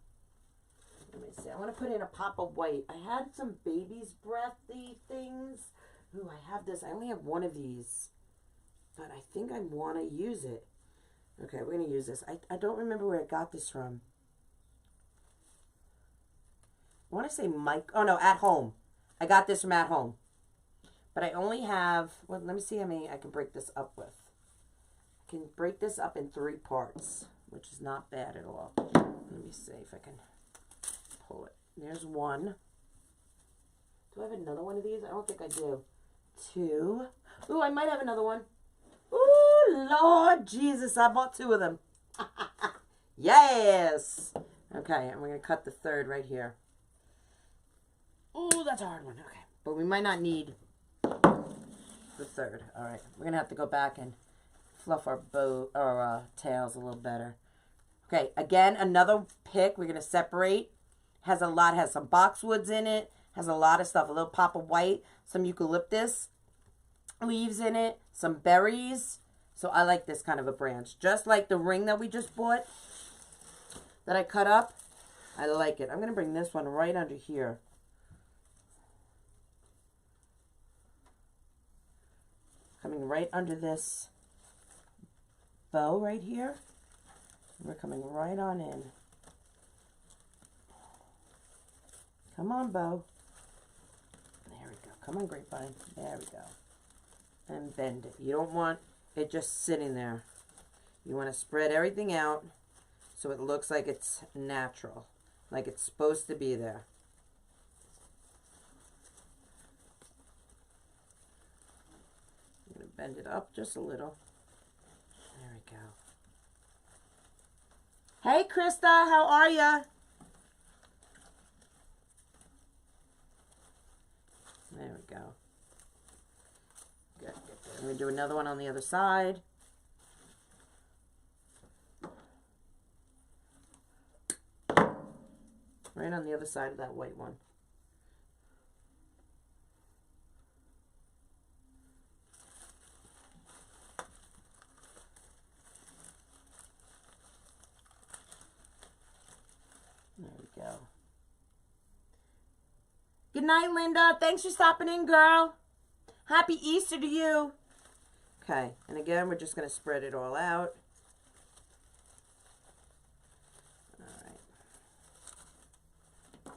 let me see. I want to put in a pop of white. I had some baby's breathy things. Ooh, I have this. I only have one of these, but I think I want to use it. Okay, we're going to use this. I don't remember where I got this from. I want to say Mike. Oh, no, At Home. I got this from At Home. But I only have, well, let me see how many I can break this up with. I can break this up in 3 parts, which is not bad at all. Let me see if I can pull it. There's one. Do I have another one of these? I don't think I do. 2. Ooh, I might have another one. Ooh, Lord Jesus, I bought 2 of them. Yes. Okay, and we're going to cut the 3rd right here. Ooh, that's a hard one. Okay, but we might not need the 3rd. All right, we're going to have to go back and fluff our bow or tails a little better. Okay, again, another pick. We're going to separate. Has some boxwoods in it. Has a lot of stuff. A little pop of white. Some eucalyptus leaves in it. Some berries. So I like this kind of a branch. Just like the ring that we just bought that I cut up. I like it. I'm going to bring this one right under here. Coming right under this bow right here. We're coming right on in. Come on, bow. There we go. Come on, Grapevine. There we go. And bend it. You don't want it just sitting there. You want to spread everything out so it looks like it's natural, like it's supposed to be there. I'm going to bend it up just a little. There we go. Hey, Krista, how are ya? There we go. Good, good, good. I'm going to do another one on the other side. Right on the other side of that white one. There we go. Good night, Linda. Thanks for stopping in, girl. Happy Easter to you. Okay, and again, we're just going to spread it all out.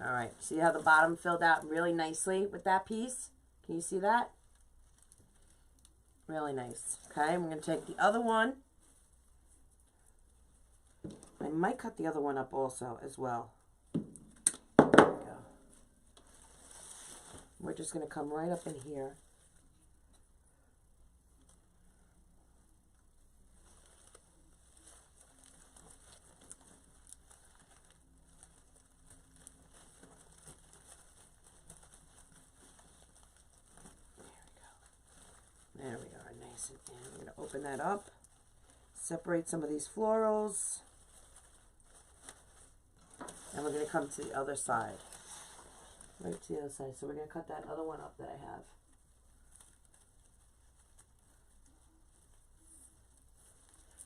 All right, see how the bottom filled out really nicely with that piece? Can you see that? Really nice. Okay, I'm going to take the other one. I might cut the other one up also as well. There we go. We're just going to come right up in here. There we are, nice and I'm going to open that up, separate some of these florals, and we're going to come to the other side, right to the other side. So we're going to cut that other one up that I have.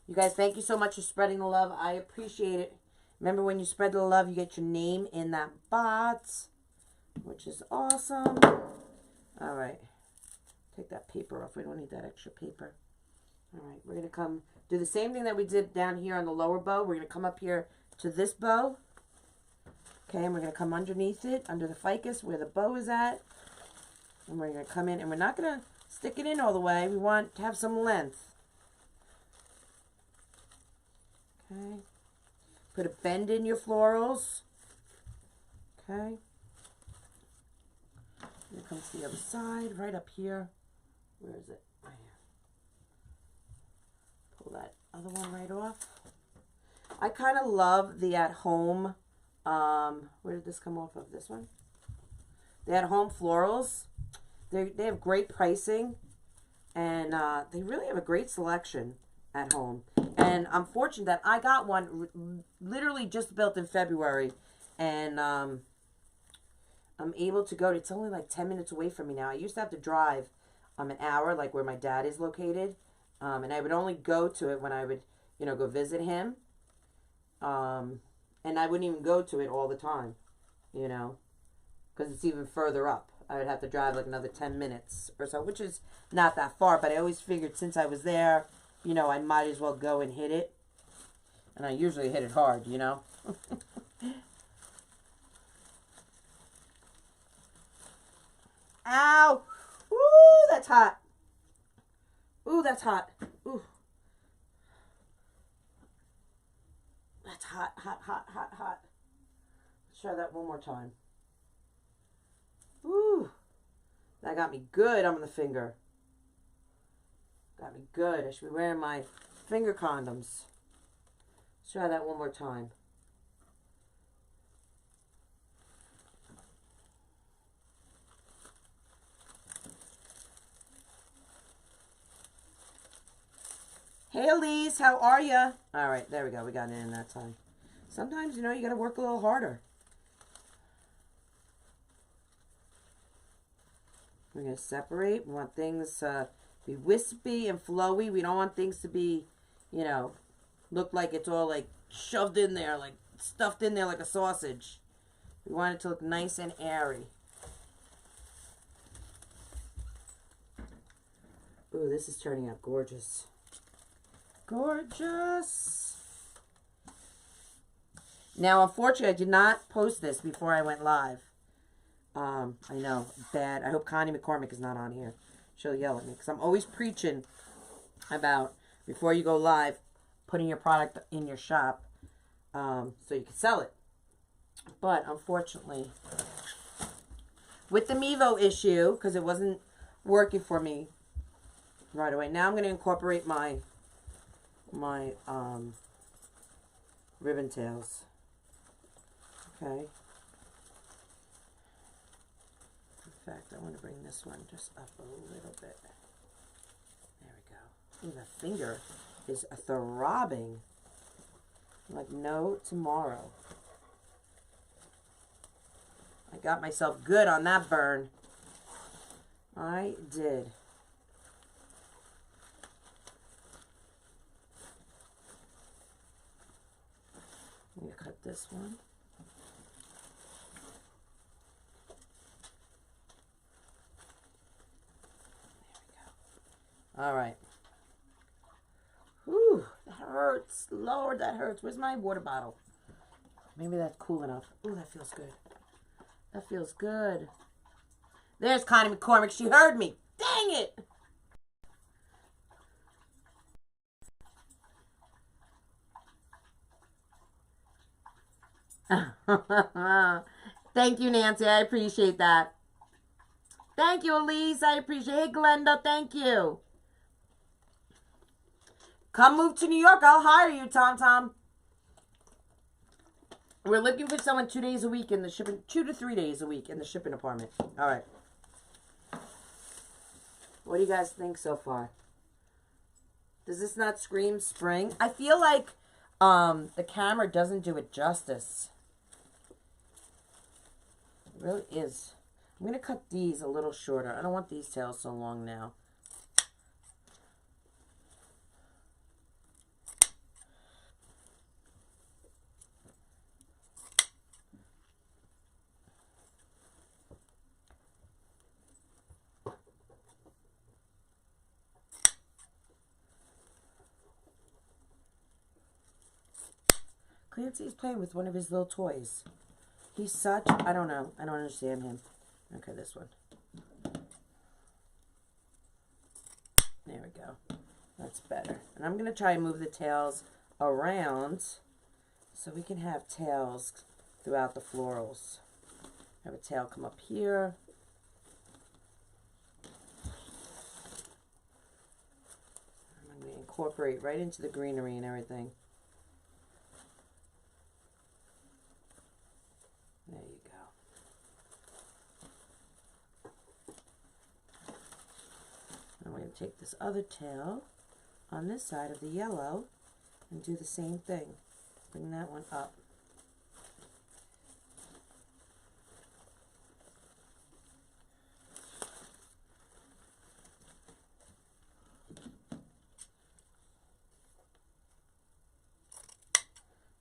You guys, thank you so much for spreading the love. I appreciate it. Remember, when you spread the love, you get your name in that box, which is awesome. All right. Take that paper off. We don't need that extra paper. All right, we're going to come do the same thing that we did down here on the lower bow. We're going to come up here to this bow. Okay, and we're going to come underneath it, under the ficus where the bow is at. And we're going to come in, and we're not going to stick it in all the way. We want to have some length. Okay. Put a bend in your florals. Okay. Here comes the other side, right up here. Where is it? Right here. Pull that other one right off. I kind of love the at-home, where did this come off of? This one? The at-home florals. They have great pricing, and they really have a great selection at home. And I'm fortunate that I got one literally just built in February, and I'm able to go to, it's only like 10 minutes away from me now. I used to have to drive an hour, like where my dad is located. And I would only go to it when I would, you know, go visit him. And I wouldn't even go to it all the time, you know, because it's even further up. I would have to drive like another 10 minutes or so, which is not that far. But I always figured since I was there, you know, I might as well go and hit it. And I usually hit it hard, you know. Ow! Ooh, that's hot. Ooh, that's hot. Ooh. That's hot, hot, hot, hot, hot. Let's try that one more time. Ooh. That got me good on the finger. Got me good. I should be wearing my finger condoms. Let's try that one more time. Hey, Elise, how are you? All right, there we go. We got it in that time. Sometimes, you know, you got to work a little harder. We're going to separate. We want things to be wispy and flowy. We don't want things to be, you know, look like it's all like shoved in there, like stuffed in there like a sausage. We want it to look nice and airy. Ooh, this is turning out gorgeous. Gorgeous. Now, unfortunately, I did not post this before I went live. I know, bad. I hope Connie McCormick is not on here. She'll yell at me because I'm always preaching about, before you go live, putting your product in your shop so you can sell it. But, unfortunately, with the Mevo issue, because it wasn't working for me right away, now I'm going to incorporate my ribbon tails. Okay. In fact, I want to bring this one just up a little bit. There we go. Ooh, that finger is throbbing like no tomorrow. I got myself good on that burn. I did. I'm going to cut this one. All right. Whew, that hurts. Lord, that hurts. Where's my water bottle? Maybe that's cool enough. Ooh, that feels good. That feels good. There's Connie McCormick. She heard me. Dang it. Thank you, Nancy. I appreciate that. Thank you, Elise. I appreciate it. Hey, Glenda. Thank you. Come move to New York. I'll hire you, Tom Tom. We're looking for someone 2 days a week in the shipping, 2 to 3 days a week in the shipping department. All right. What do you guys think so far? Does this not scream spring? I feel like the camera doesn't do it justice. It really is. I'm going to cut these a little shorter. I don't want these tails so long now. Clancy's playing with one of his little toys. He's such, I don't know. I don't understand him. Okay, this one. There we go. That's better. And I'm going to try and move the tails around so we can have tails throughout the florals. Have a tail come up here. I'm going to incorporate right into the greenery and everything. There you go. And we're going to take this other tail on this side of the yellow and do the same thing. Bring that one up.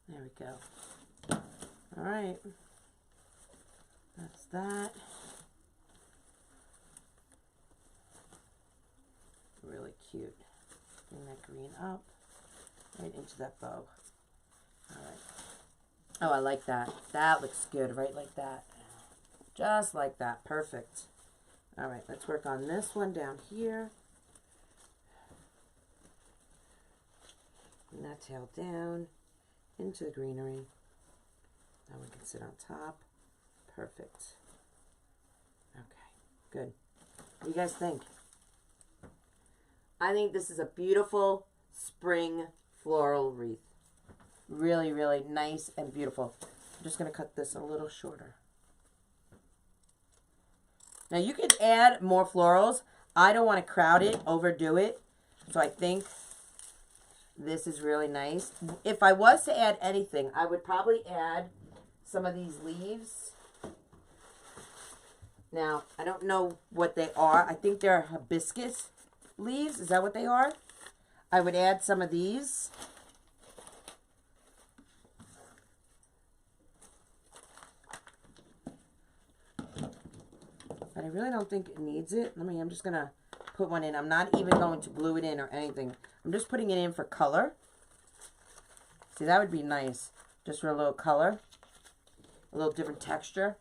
There we go. All right. That's that. Really cute. Bring that green up, right into that bow. All right. Oh, I like that. That looks good, right like that. Just like that. Perfect. All right, let's work on this one down here. Bring that tail down into the greenery. That one can sit on top. Perfect. Okay, good. What do you guys think? I think this is a beautiful spring floral wreath. Really, really nice and beautiful. I'm just going to cut this a little shorter. Now you could add more florals. I don't want to crowd it, overdo it. So I think this is really nice. If I was to add anything, I would probably add some of these leaves. Now, I don't know what they are. I think they're hibiscus leaves. Is that what they are? I would add some of these. But I really don't think it needs it. I'm just going to put one in. I'm not even going to glue it in or anything. I'm just putting it in for color. See, that would be nice. Just for a little color. A little different texture.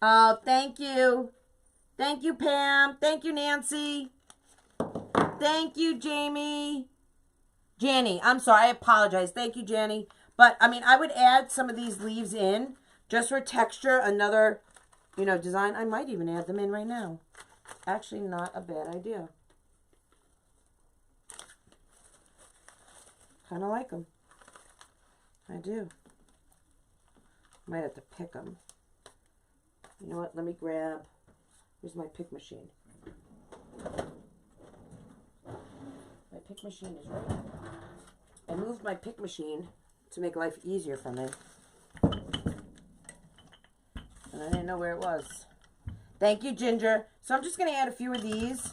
Oh, thank you. Thank you, Pam. Thank you, Nancy. Thank you, Jamie. Jenny, I'm sorry. I apologize. Thank you, Jenny. But, I mean, I would add some of these leaves in just for texture. Another, you know, design. I might even add them in right now. Actually, not a bad idea. Kind of like them. I do. Might have to pick them. You know what? Let me grab. Here's my pick machine. My pick machine is right here. I moved my pick machine to make life easier for me. And I didn't know where it was. Thank you, Ginger. So I'm just going to add a few of these.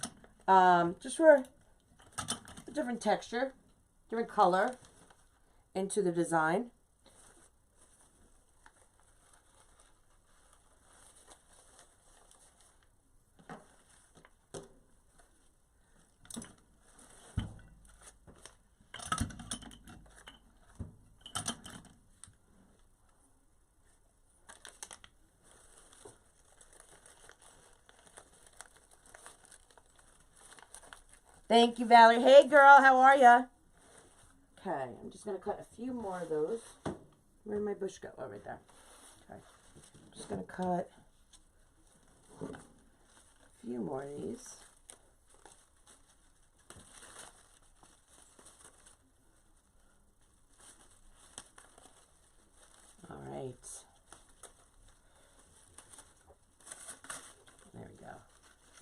Just for a different texture, different color into the design. Thank you, Valerie. Hey, girl, how are ya? Okay, I'm just going to cut a few more of those. Where did my bush go? Oh, right there. Okay, I'm just going to cut a few more of these. All right. There we go.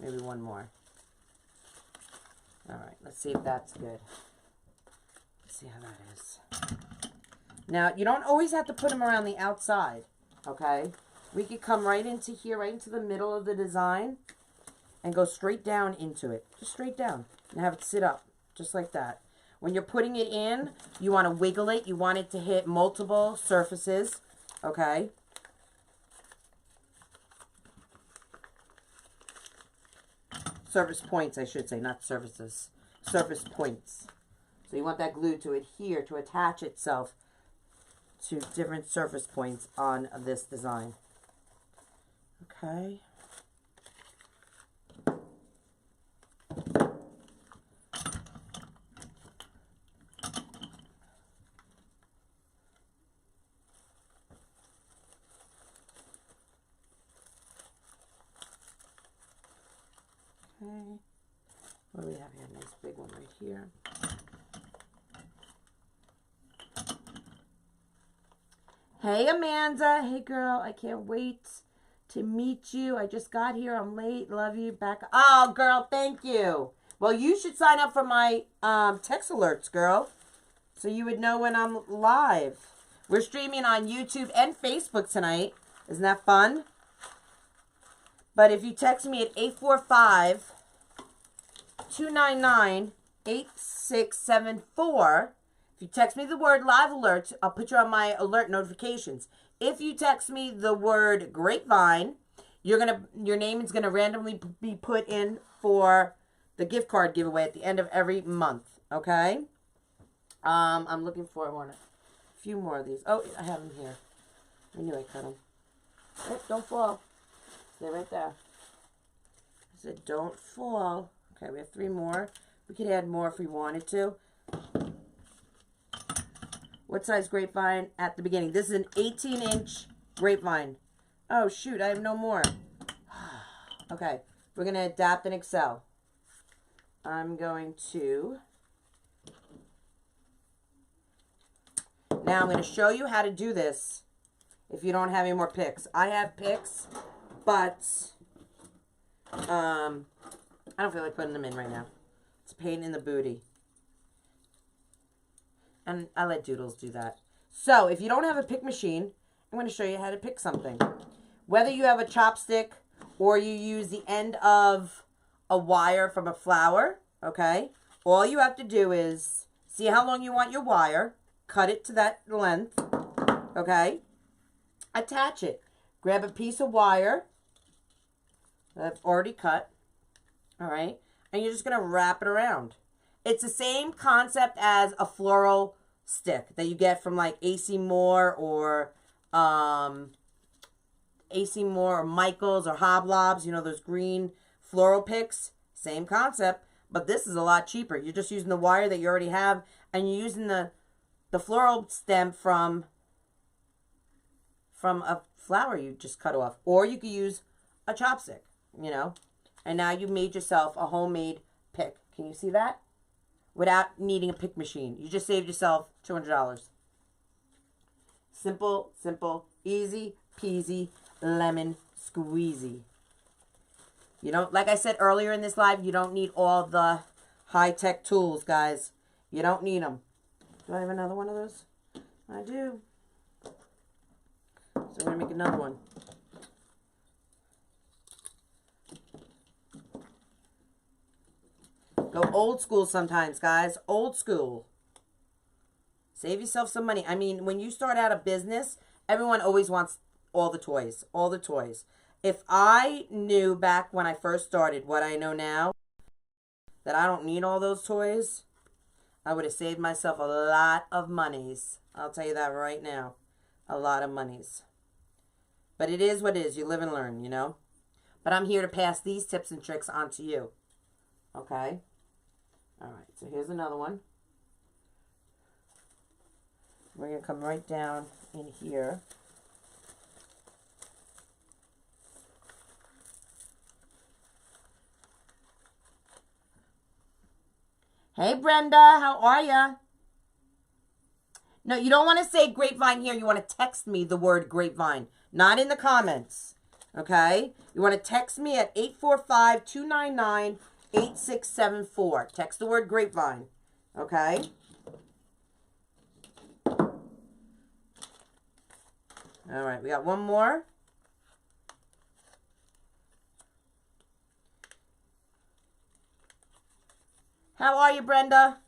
Maybe one more. All right, let's see if that's good. Let's see how that is. Now, you don't always have to put them around the outside, okay? We could come right into here, right into the middle of the design and go straight down into it. Just straight down and have it sit up, just like that. When you're putting it in, you want to wiggle it. You want it to hit multiple surfaces, okay? Surface points, I should say, not surfaces. Surface points. So you want that glue to adhere, to attach itself to different surface points on this design. Okay. Okay, what do we have here? Nice big one right here. Hey, Amanda. Hey, girl. I can't wait to meet you. I just got here. I'm late. Love you. Back. Oh, girl, thank you. Well, you should sign up for my text alerts, girl, so you would know when I'm live. We're streaming on YouTube and Facebook tonight. Isn't that fun? But if you text me at 845-299-8674, if you text me the word live alert, I'll put you on my alert notifications. If you text me the word Grapevine, your name is gonna randomly be put in for the gift card giveaway at the end of every month. Okay. I'm looking for a few more of these. Oh, I have them here. I knew I cut them. Oh, don't fall. Stay right there. I said, don't fall. Okay, we have 3 more. We could add more if we wanted to. What size grapevine at the beginning? This is an 18-inch grapevine. Oh, shoot, I have no more. Okay, we're going to adapt and excel. I'm going to... Now, I'm going to show you how to do this if you don't have any more picks. I have picks, but I don't feel like putting them in right now. It's a pain in the booty. And I let Doodles do that. So, if you don't have a pick machine, I'm going to show you how to pick something. Whether you have a chopstick or you use the end of a wire from a flower, okay? All you have to do is see how long you want your wire, cut it to that length, okay? Attach it. Grab a piece of wire that I've already cut, all right? And you're just going to wrap it around. It's the same concept as a floral stick that you get from like AC Moore or Michaels or Hoblobs, you know, those green floral picks. Same concept, but this is a lot cheaper. You're just using the wire that you already have, and you're using the floral stem from a flower you just cut off. Or you could use a chopstick, you know, and now you made yourself a homemade pick. Can you see that? Without needing a pick machine. You just saved yourself $200. Simple, simple, easy peasy, lemon squeezy. You don't, like I said earlier in this live, you don't need all the high-tech tools, guys. You don't need them. Do I have another one of those? I do. So we're going to make another one. Go old school sometimes, guys. Old school. Save yourself some money. I mean, when you start out a business, everyone always wants all the toys. All the toys. If I knew back when I first started what I know now, that I don't need all those toys, I would have saved myself a lot of monies. I'll tell you that right now. A lot of monies. But it is what it is. You live and learn, you know. But I'm here to pass these tips and tricks on to you. Okay? So here's another one. We're going to come right down in here. Hey, Brenda, how are ya? No, you don't want to say grapevine here. You want to text me the word grapevine, not in the comments, okay? You want to text me at 845-299-8674. Text the word grapevine, okay? All right, we got one more. How are you, Brenda?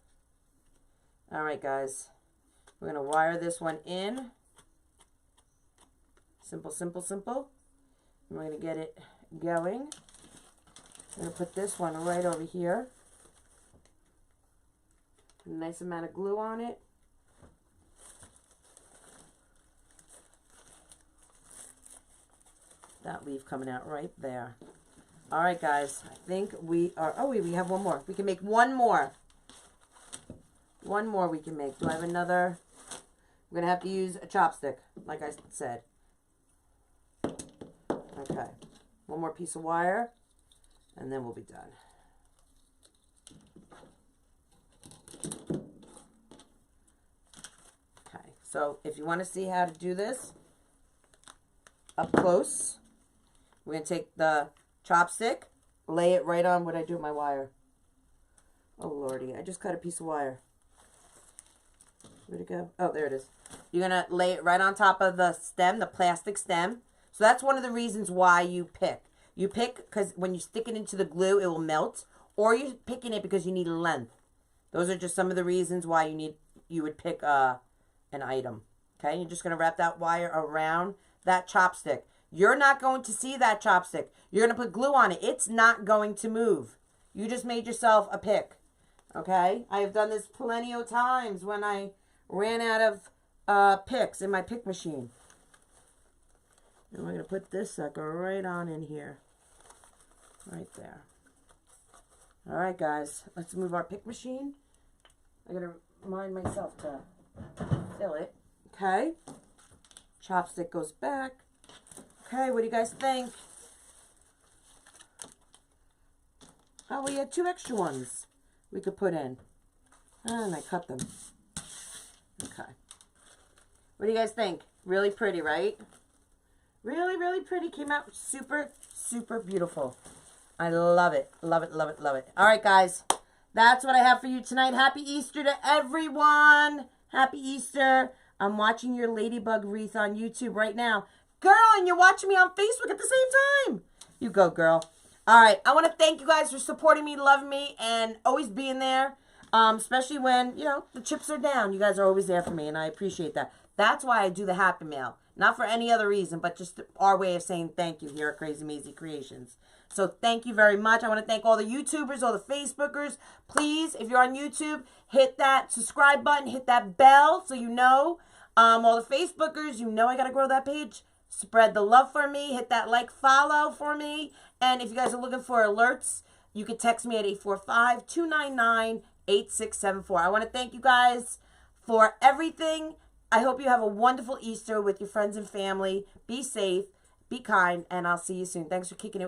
All right, guys. We're going to wire this one in. Simple, simple, simple. And we're going to get it going. I'm going to put this one right over here. A nice amount of glue on it. That leaf coming out right there. All right, guys. I think we are... Oh, wait, we have one more. We can make one more. One more we can make. Do I have another... I'm going to have to use a chopstick, like I said. Okay. One more piece of wire, and then we'll be done. Okay. So if you want to see how to do this up close, we're going to take the chopstick, lay it right on what I do with my wire. Oh, Lordy. I just cut a piece of wire. Where'd it go? Oh, there it is. You're going to lay it right on top of the stem, the plastic stem. So that's one of the reasons why you pick. You pick because when you stick it into the glue, it will melt. Or you're picking it because you need length. Those are just some of the reasons why you would pick an item. Okay, you're just going to wrap that wire around that chopstick. You're not going to see that chopstick. You're going to put glue on it. It's not going to move. You just made yourself a pick. Okay, I have done this plenty of times when I ran out of picks in my pick machine. And we're going to put this sucker right on in here. Right there. All right, guys. Let's move our pick machine. I got to remind myself to fill it. Okay. Chopstick goes back. Okay, what do you guys think? Oh, we had 2 extra ones we could put in. And I cut them. Okay. What do you guys think? Really pretty, right? Really, really pretty. Came out super, super beautiful. I love it. Love it, love it, love it. All right, guys. That's what I have for you tonight. Happy Easter to everyone. Happy Easter. I'm watching your ladybug wreath on YouTube right now. Girl, and you're watching me on Facebook at the same time. You go, girl. All right. I want to thank you guys for supporting me, loving me, and always being there. Especially when, you know, the chips are down. You guys are always there for me, and I appreciate that. That's why I do the Happy Mail. Not for any other reason, but just our way of saying thank you here at Crazy Maisie Creations. So thank you very much. I want to thank all the YouTubers, all the Facebookers. Please, if you're on YouTube, hit that subscribe button, hit that bell so you know. All the Facebookers, you know I got to grow that page. Spread the love for me. Hit that like, follow for me. And if you guys are looking for alerts, you can text me at 845-299-8674. I want to thank you guys for everything. I hope you have a wonderful Easter with your friends and family. Be safe, be kind, and I'll see you soon. Thanks for kicking it.